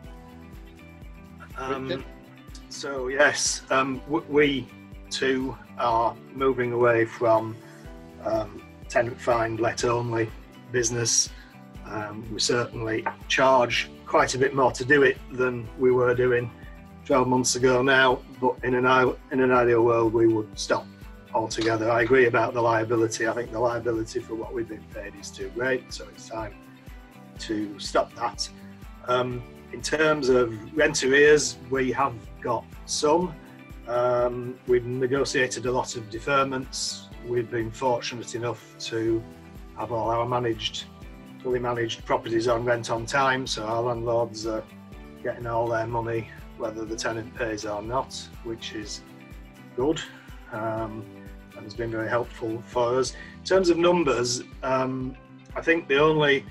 Speaker 4: So yes, we too are moving away from tenant find, let only business. We certainly charge quite a bit more to do it than we were doing 12 months ago now, but in an ideal world we would stop altogether. I agree about the liability. I think the liability for what we've been paid is too great, so it's time to stop that. In terms of rent arrears, we have got some. We've negotiated a lot of deferments. We've been fortunate enough to have all our fully managed properties on rent on time, so our landlords are getting all their money whether the tenant pays or not, which is good, and has been very helpful for us. In terms of numbers, I think the only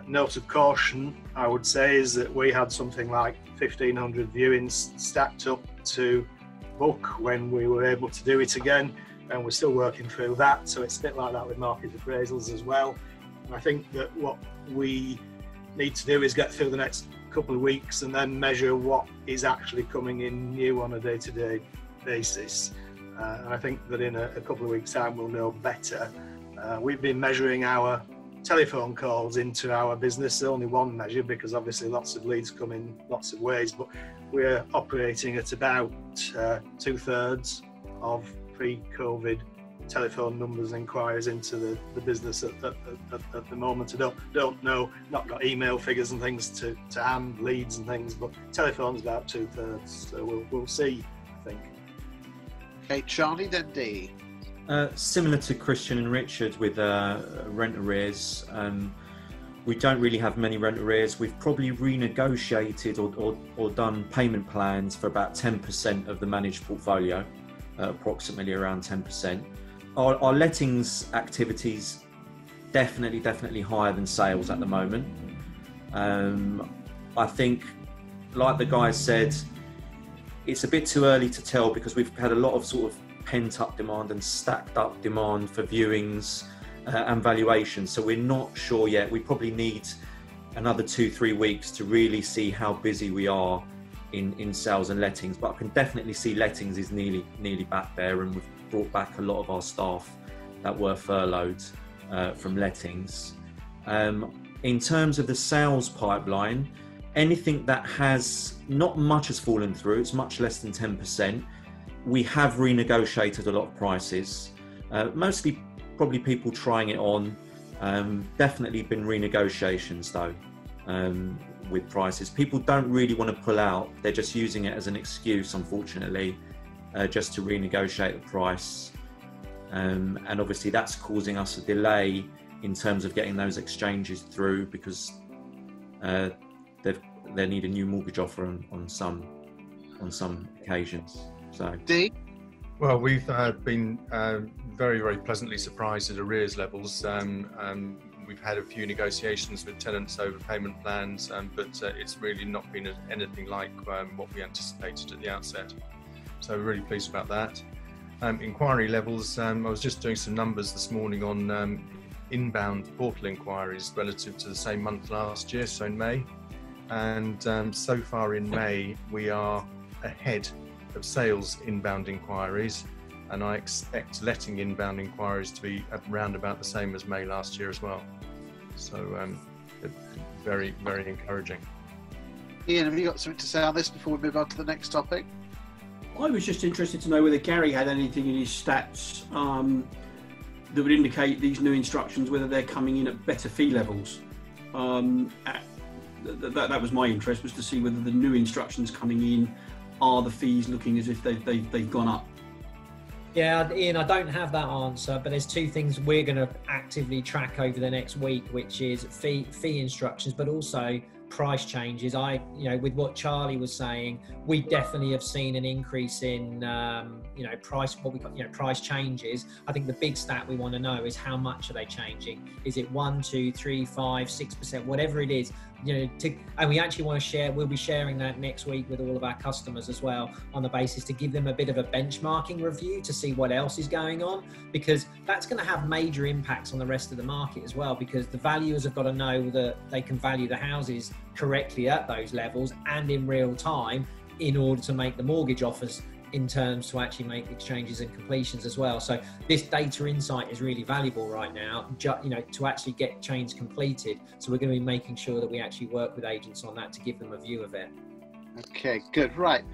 Speaker 4: note of caution I would say is that we had something like 1,500 viewings stacked up to book when we were able to do it again, and we're still working through that, so it's a bit like that with market appraisals as well. And I think that what we need to do is get through the next couple of weeks and then measure what is actually coming in new on a day-to-day basis, and I think that in a couple of weeks time we'll know better. We've been measuring our telephone calls into our business, only one measure because obviously lots of leads come in lots of ways, but we're operating at about 2/3 of pre-COVID telephone numbers and inquiries into the business at the moment. I don't know, not got email figures and things to hand, leads and things, but telephone's about 2/3, so we'll see, I think.
Speaker 1: Okay, Charlie, then Dee.
Speaker 7: Similar to Christian and Richard with rent arrears, we don't really have many rent arrears. We've probably renegotiated or done payment plans for about 10% of the managed portfolio, approximately around 10%. Our lettings activities definitely higher than sales at the moment. I think, like the guys said, it's a bit too early to tell because we've had a lot of sort of pent-up demand and stacked up demand for viewings and valuations, so we're not sure yet. We probably need another 2-3 weeks to really see how busy we are in sales and lettings, but I can definitely see lettings is nearly back there, and we've brought back a lot of our staff that were furloughed from lettings. In terms of the sales pipeline, anything that not much has fallen through, it's much less than 10%. We have renegotiated a lot of prices, mostly probably people trying it on. Definitely been renegotiations though, with prices. People don't really want to pull out, they're just using it as an excuse, unfortunately, just to renegotiate the price. And obviously that's causing us a delay in terms of getting those exchanges through because they need a new mortgage offer on some occasions. So,
Speaker 1: Dee?
Speaker 6: Well, we've been very pleasantly surprised at arrears levels. We've had a few negotiations with tenants over payment plans, but it's really not been anything like what we anticipated at the outset. So we're really pleased about that. Inquiry levels, I was just doing some numbers this morning on inbound portal inquiries relative to the same month last year, so in May. And so far in May, we are ahead of sales inbound inquiries, and I expect letting inbound inquiries to be around about the same as May last year as well. So very encouraging.
Speaker 1: Ian, have you got something to say on this before we move on to the next topic?
Speaker 2: I was just interested to know whether Gary had anything in his stats that would indicate these new instructions, whether they're coming in at better fee levels. That was my interest, was to see whether the new instructions coming in are the fees looking as if they've gone up.
Speaker 5: Yeah, Ian, I don't have that answer, but there's two things we're going to actively track over the next week, which is fee instructions, but also price changes. With what Charlie was saying, we definitely have seen an increase in, price changes. I think the big stat we want to know is how much are they changing? Is it 1, 2, 3, 5, 6%, whatever it is, and we actually want to share, we'll be sharing that next week with all of our customers as well, on the basis to give them a bit of a benchmarking review to see what else is going on, because that's going to have major impacts on the rest of the market as well, because the valuers have got to know that they can value the houses correctly at those levels and in real time in order to make the mortgage offers in terms to actually make exchanges and completions as well. So this data insight is really valuable right now, to actually get chains completed. So we're going to be making sure that we actually work with agents on that to give them a view of it.
Speaker 1: Okay, good. Right.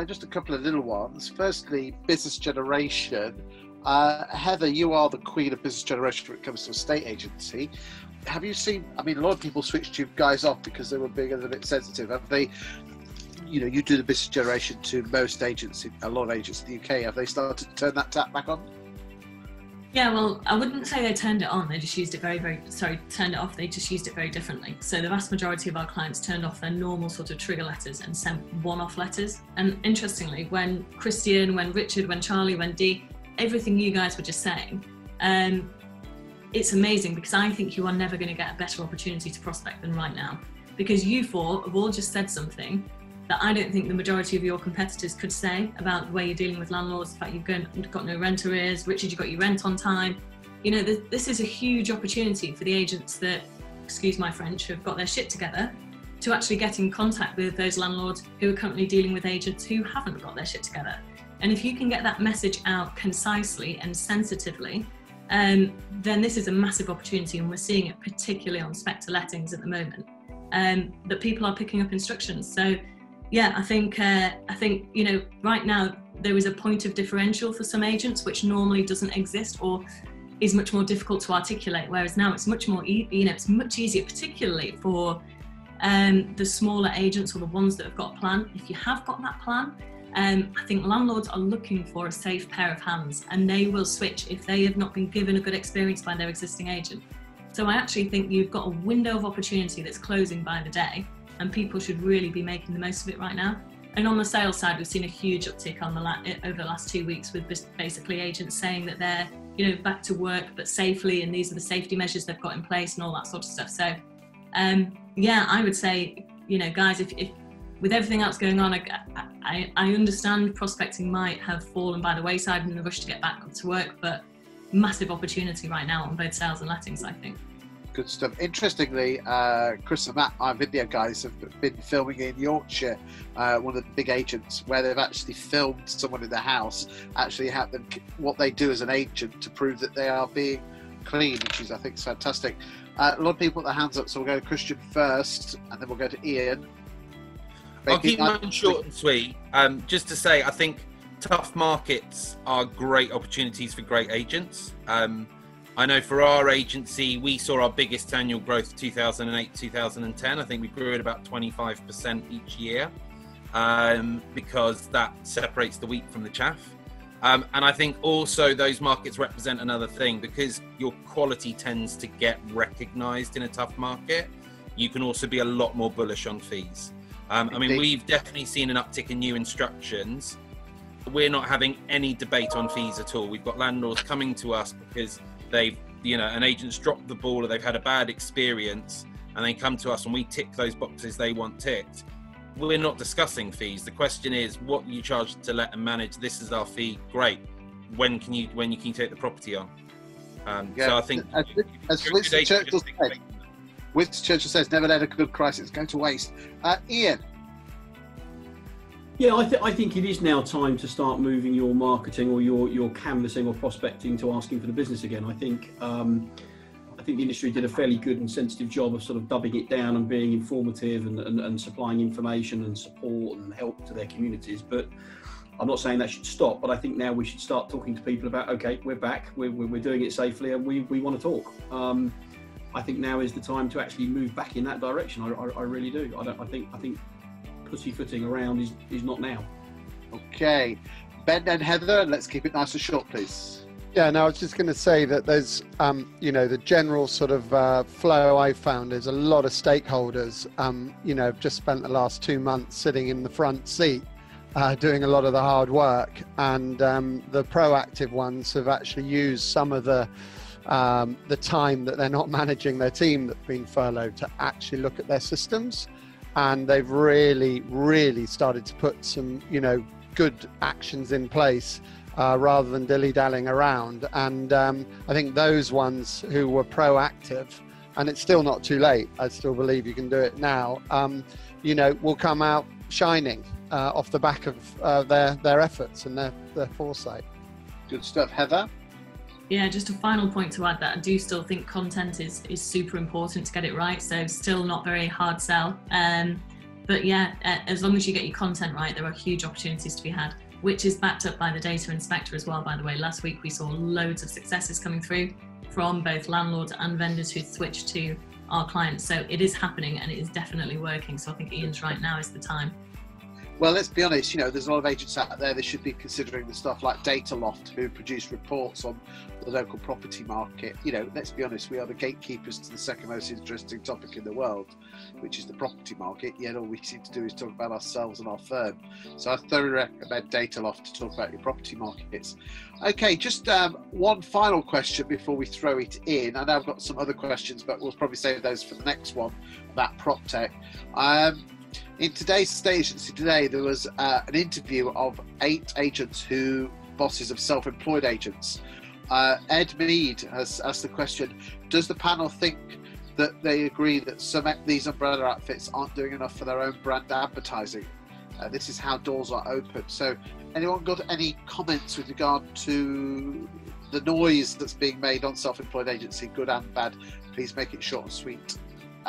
Speaker 1: Just a couple of little ones. Firstly, business generation. Heather, you are the queen of business generation when it comes to a estate agency. Have you seen, a lot of people switched you guys off because they were being a little bit sensitive. Have they, you do the business generation to most agents, a lot of agents in the UK. Have they started to turn that tap back on?
Speaker 10: Yeah, well, I wouldn't say they turned it on. They just used it turned it off. They just used it very differently. So the vast majority of our clients turned off their normal sort of trigger letters and sent one-off letters. And interestingly, when Christian, when Richard, when Charlie, when Dee, everything you guys were just saying, it's amazing, because I think you are never going to get a better opportunity to prospect than right now. Because you four have all just said something that I don't think the majority of your competitors could say about the way you're dealing with landlords, the fact you've got no rent arrears. Richard, you got your rent on time. This is a huge opportunity for the agents that, excuse my French, have got their shit together, to actually get in contact with those landlords who are currently dealing with agents who haven't got their shit together. And if you can get that message out concisely and sensitively, then this is a massive opportunity, and we're seeing it particularly on spec to lettings at the moment, that people are picking up instructions. So yeah, I think right now there is a point of differential for some agents which normally doesn't exist or is much more difficult to articulate, whereas now it's much more it's much easier, particularly for the smaller agents or the ones that have got a plan. If you have got that plan, I think landlords are looking for a safe pair of hands, and they will switch if they have not been given a good experience by their existing agent. So I actually think you've got a window of opportunity that's closing by the day, and people should really be making the most of it right now. And on the sales side, we've seen a huge uptick on over the last 2 weeks, with basically agents saying that they're back to work but safely, and these are the safety measures they've got in place and all that sort of stuff. So yeah, I would say, guys, if with everything else going on, I understand prospecting might have fallen by the wayside in the rush to get back to work, but massive opportunity right now on both sales and lettings, I think.
Speaker 1: Good stuff. Interestingly, Chris and Matt, our video guys, have been filming in Yorkshire, one of the big agents, where they've actually filmed someone in their house, actually have them what they do as an agent to prove that they are being clean, which is, I think, fantastic. A lot of people put their hands up, so we'll go to Christian first, and then we'll go to Ian.
Speaker 8: I'll keep mine short and sweet. Just to say, I think tough markets are great opportunities for great agents. I know for our agency, we saw our biggest annual growth 2008, 2010. I think we grew at about 25% each year, because that separates the wheat from the chaff. And I think also those markets represent another thing, because your quality tends to get recognised in a tough market. You can also be a lot more bullish on fees. We've definitely seen an uptick in new instructions. We're not having any debate on fees at all. We've got landlords coming to us because they've, an agent's dropped the ball or they've had a bad experience, and they come to us and we tick those boxes they want ticked. We're not discussing fees. The question is, what you charge to let and manage. This is our fee. Great. When can you take the property on? So I think,
Speaker 1: as Winston Churchill says, never let a good crisis go to waste. Ian.
Speaker 2: Yeah, I think it is now time to start moving your marketing or your canvassing or prospecting to asking for the business again. I think the industry did a fairly good and sensitive job of sort of dubbing it down and being informative and supplying information and support and help to their communities. But I'm not saying that should stop, but I think now we should start talking to people about, okay, we're back, we're doing it safely, and we want to talk. I think now is the time to actually move back in that direction. I really do. I think pussyfooting around is not now.
Speaker 1: Okay, Ben and Heather, and let's keep it nice and short, please.
Speaker 9: Yeah, no, I was just going to say that there's, you know, the general sort of flow I've found is a lot of stakeholders, you know, have just spent the last 2 months sitting in the front seat, doing a lot of the hard work, and the proactive ones have actually used some of the time that they're not managing their team that's been furloughed to actually look at their systems, and they've really started to put some, you know, good actions in place rather than dilly-dallying around. And I think those ones who were proactive, and it's still not too late, I still believe you can do it now, you know, will come out shining off the back of their efforts and their foresight.
Speaker 1: Good stuff. Heather?
Speaker 10: Yeah, just a final point to add, that I do still think content is super important to get it right, so still not very hard sell. But yeah, as long as you get your content right, there are huge opportunities to be had, which is backed up by the data inspector as well, by the way. Last week we saw loads of successes coming through from both landlords and vendors who switched to our clients. So it is happening and it is definitely working. So I think Ian's right, now is the time.
Speaker 1: Well, let's be honest, you know, there's a lot of agents out there that should be considering the stuff like Data Loft, who produce reports on the local property market. You know, let's be honest, we are the gatekeepers to the second most interesting topic in the world, which is the property market, yet all we seem to do is talk about ourselves and our firm. So I thoroughly recommend Data Loft to talk about your property markets. Okay, just one final question before we throw it in. I know I've got some other questions, but we'll probably save those for the next one about Proptech. In today's state agency today, there was an interview of 8 agents bosses of self-employed agents. Ed Mead has asked the question, does the panel think that they agree that some these umbrella outfits aren't doing enough for their own brand advertising? This is how doors are open. So anyone got any comments with regard to the noise that's being made on self-employed agency, good and bad? Please make it short and sweet.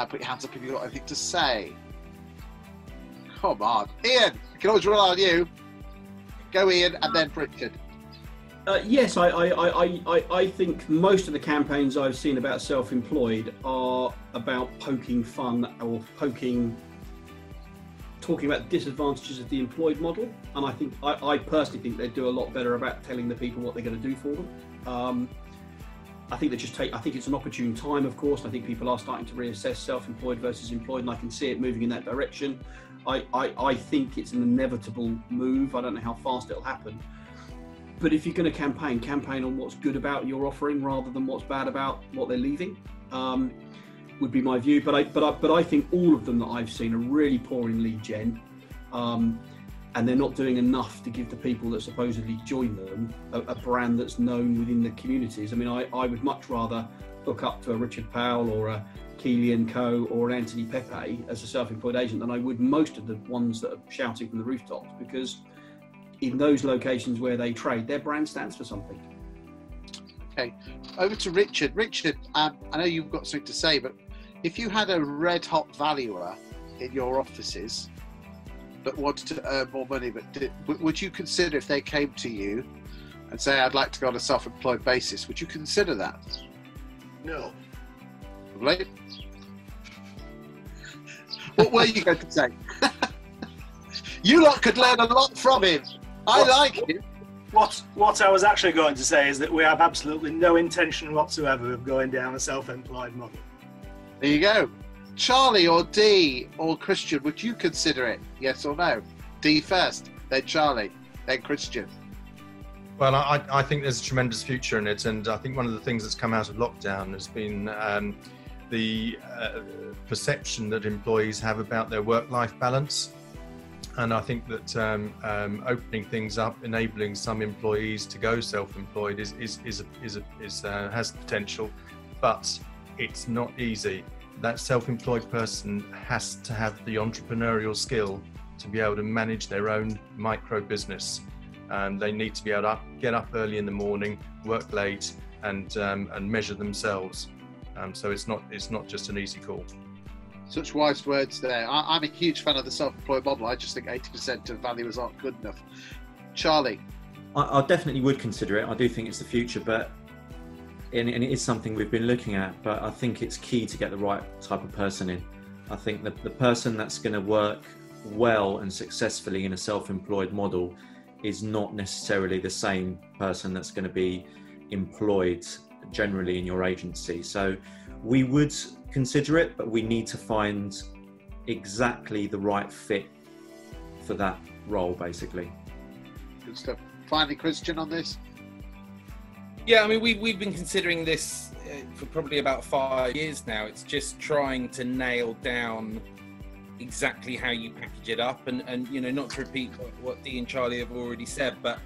Speaker 1: Put your hands up if you've got anything to say. Come on, Ian, I can always rely on you. Go Ian and then Richard.
Speaker 2: Yes, I think most of the campaigns I've seen about self-employed are about poking fun or talking about disadvantages of the employed model. And I think I personally think they do a lot better about telling the people what they're going to do for them. I think I think it's an opportune time, of course. I think people are starting to reassess self-employed versus employed, and I can see it moving in that direction. I think it's an inevitable move. I don't know how fast it'll happen. But if you're going to campaign on what's good about your offering rather than what's bad about what they're leaving, would be my view. But I think all of them that I've seen are really poor in lead gen, and they're not doing enough to give the people that supposedly join them a brand that's known within the communities. I mean, I would much rather hook up to a Richard Powell or a Keeley & Co. or an Anthony Pepe as a self-employed agent than I would most of the ones that are shouting from the rooftops, because in those locations where they trade, their brand stands for something.
Speaker 1: Okay, over to Richard. Richard, I know you've got something to say, but if you had a red-hot valuer in your offices that wanted to earn more money, but would you consider, if they came to you and say, I'd like to go on a self-employed basis, would you consider that?
Speaker 4: No.
Speaker 1: Right? What were you going to say? You lot could learn a lot from him. I like him.
Speaker 4: What I was actually going to say is that we have absolutely no intention whatsoever of going down a self-employed model.
Speaker 1: There you go. Charlie or D or Christian, would you consider it? Yes or no? D first, then Charlie, then Christian.
Speaker 6: Well, I think there's a tremendous future in it, and I think one of the things that's come out of lockdown has been the perception that employees have about their work-life balance. And I think that opening things up, enabling some employees to go self-employed has potential, but it's not easy. That self-employed person has to have the entrepreneurial skill to be able to manage their own micro business. They need to be able to get up early in the morning, work late, and measure themselves. So it's not just an easy call.
Speaker 1: Such wise words there. I'm a huge fan of the self-employed model. I just think 80% of valuers aren't good enough. Charlie?
Speaker 7: I definitely would consider it. I do think it's the future, and it is something we've been looking at, but I think it's key to get the right type of person in. I think the person that's going to work well and successfully in a self-employed model is not necessarily the same person that's going to be employed generally in your agency. So we would consider it, but we need to find exactly the right fit for that role, basically.
Speaker 1: Good stuff. Finally, Christian, on this?
Speaker 8: Yeah, I mean, we've been considering this for probably about 5 years now. It's just trying to nail down exactly how you package it up, and you know, not to repeat what Dee and Charlie have already said, but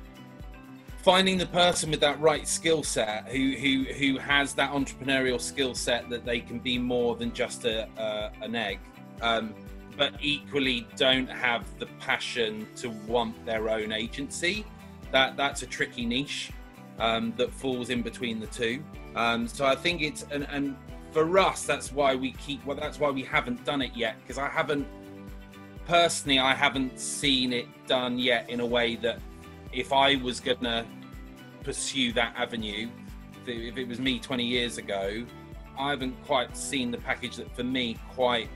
Speaker 8: finding the person with that right skill set, who has that entrepreneurial skill set that they can be more than just an egg, but equally don't have the passion to want their own agency. That's a tricky niche that falls in between the two. So I think it's and for us, that's why we haven't done it yet, because I haven't seen it done yet in a way that if I was gonna pursue that avenue, if it was me 20 years ago, I haven't quite seen the package that for me quite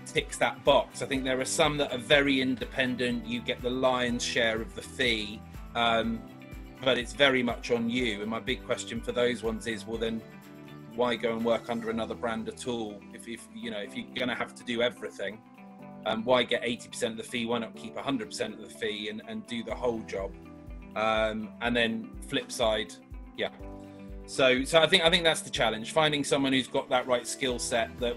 Speaker 8: ticks that box. I think there are some that are very independent, you get the lion's share of the fee, but it's very much on you. And my big question for those ones is, well then, why go and work under another brand at all? If you're going to have to do everything, why get 80% of the fee? Why not keep 100% of the fee and do the whole job? And then flip side, yeah. So I think that's the challenge: finding someone who's got that right skill set, that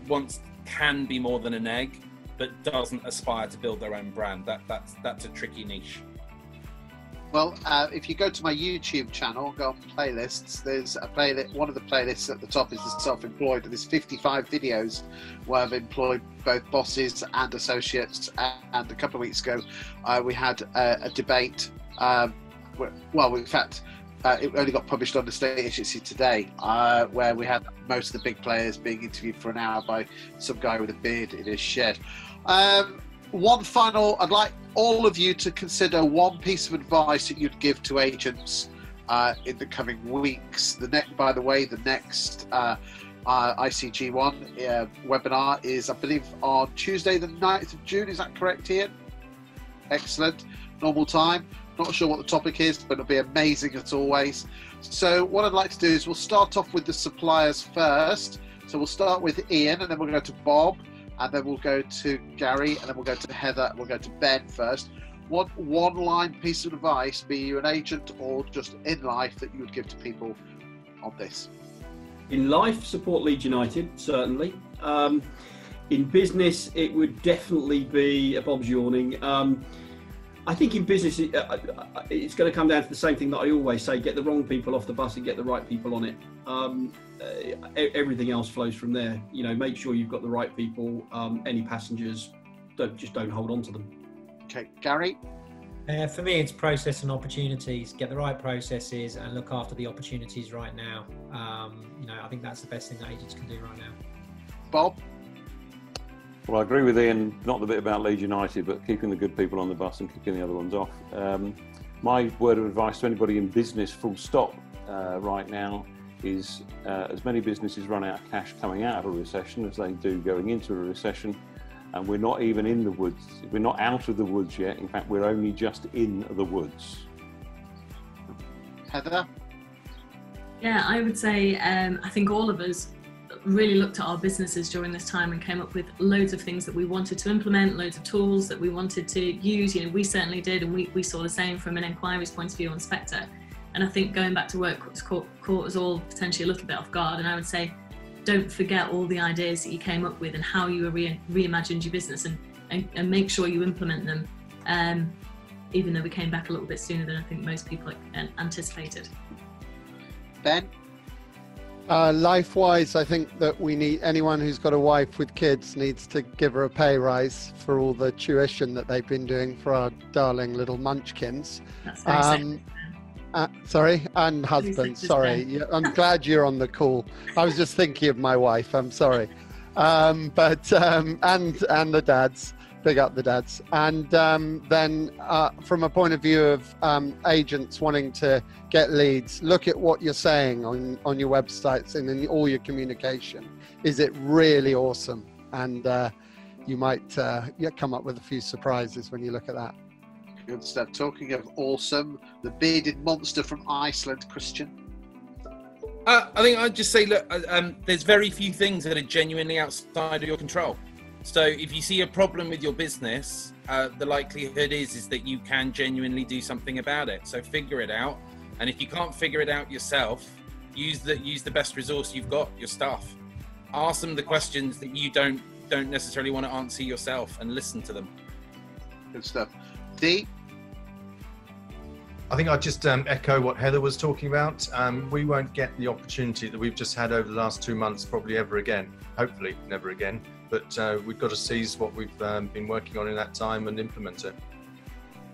Speaker 8: can be more than an egg, but doesn't aspire to build their own brand. That's a tricky niche.
Speaker 1: Well, if you go to my YouTube channel, go on playlists, there's a playlist. One of the playlists at the top is the self-employed, and there's 55 videos where I've employed both bosses and associates. And a couple of weeks ago, we had a debate. Well, in fact, it only got published on the State Agency today, where we had most of the big players being interviewed for an hour by some guy with a beard in his shed. One final, I'd like all of you to consider one piece of advice that you'd give to agents in the coming weeks. By the way, the next ICG webinar is, I believe, on Tuesday the 9th of June. Is that correct, Ian? Excellent. Normal time. Not sure what the topic is, but it'll be amazing as always. So what I'd like to do is we'll start off with the suppliers first. So we'll start with Ian, and then we'll go to Bob, and then we'll go to Gary, and then we'll go to Heather, and we'll go to Ben first. What one-line piece of advice, be you an agent or just in life, that you would give to people on this?
Speaker 2: In life, support Leeds United, certainly. In business, it would definitely be, Bob's yawning, I think in business, it's going to come down to the same thing that I always say: get the wrong people off the bus and get the right people on it. Everything else flows from there. You know, make sure you've got the right people. Any passengers, don't hold on to them.
Speaker 1: Okay, Gary?
Speaker 5: For me, it's process and opportunities. Get the right processes and look after the opportunities right now. I think that's the best thing that agents can do right now.
Speaker 1: Bob?
Speaker 3: Well, I agree with Ian, not the bit about Leeds United, but keeping the good people on the bus and kicking the other ones off. My word of advice to anybody in business, full stop, right now is as many businesses run out of cash coming out of a recession as they do going into a recession, and we're not even in the woods. We're not out of the woods yet. In fact, we're only just in the woods.
Speaker 1: Heather?
Speaker 10: Yeah, I would say I think all of us really looked at our businesses during this time and came up with loads of things that we wanted to implement, loads of tools that we wanted to use. You know, we certainly did, and we saw the same from an inquiries point of view on Spectre. And I think going back to work caught us all potentially a little bit off guard. And I would say, don't forget all the ideas that you came up with and how you reimagined your business, and make sure you implement them, even though we came back a little bit sooner than I think most people anticipated.
Speaker 1: Ben?
Speaker 9: Life-wise, I think that we need, anyone who's got a wife with kids needs to give her a pay rise for all the tuition that they've been doing for our darling little munchkins.
Speaker 10: That's very
Speaker 9: Sorry, and husband. Sorry, I'm glad you're on the call. I was just thinking of my wife. I'm sorry, and the dads. Big up the dads. And then from a point of view of agents wanting to get leads, look at what you're saying on your websites and in all your communication. Is it really awesome? And you might come up with a few surprises when you look at that.
Speaker 1: Good stuff. Talking of awesome, the bearded monster from Iceland, Christian.
Speaker 8: I think I'd just say, look, there's very few things that are genuinely outside of your control. So if you see a problem with your business, the likelihood is that you can genuinely do something about it. So figure it out. And if you can't figure it out yourself, use the best resource you've got, your staff. Ask them the questions that you don't necessarily want to answer yourself, and listen to them.
Speaker 1: Good stuff. Dee?
Speaker 6: I think I'd just echo what Heather was talking about. We won't get the opportunity that we've just had over the last 2 months probably ever again. Hopefully never again. But we've got to seize what we've been working on in that time and implement it.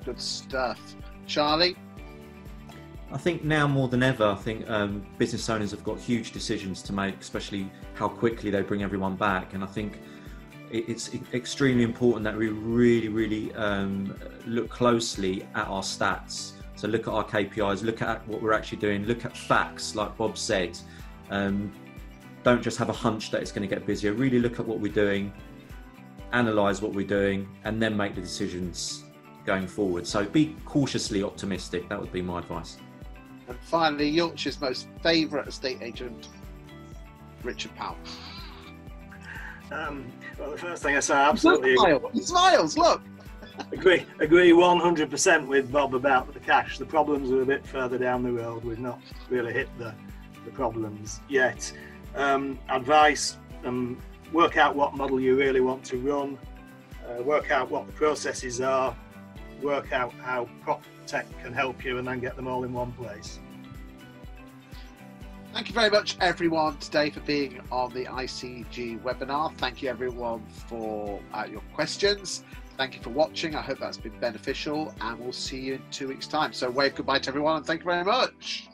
Speaker 1: Good stuff. Charlie?
Speaker 7: I think now more than ever, I think business owners have got huge decisions to make, especially how quickly they bring everyone back. And I think it's extremely important that we really look closely at our stats. So look at our KPIs, look at what we're actually doing, look at facts, like Bob said. Don't just have a hunch that it's going to get busier. Really look at what we're doing, analyse what we're doing, and then make the decisions going forward. So be cautiously optimistic. That would be my advice.
Speaker 1: And finally, Yorkshire's most favourite estate agent, Richard Powell.
Speaker 4: Well, the first thing I say, I absolutely agree.
Speaker 1: He smiles, look.
Speaker 4: Agree 100% with Bob about the cash. The problems are a bit further down the road. We've not really hit the problems yet. Advice, work out what model you really want to run, work out what the processes are, work out how Proptech can help you, and then get them all in one place.
Speaker 1: Thank you very much, everyone, today for being on the ICG webinar. Thank you, everyone, for your questions. Thank you for watching. I hope that's been beneficial, and we'll see you in 2 weeks' time. So wave goodbye to everyone, and thank you very much.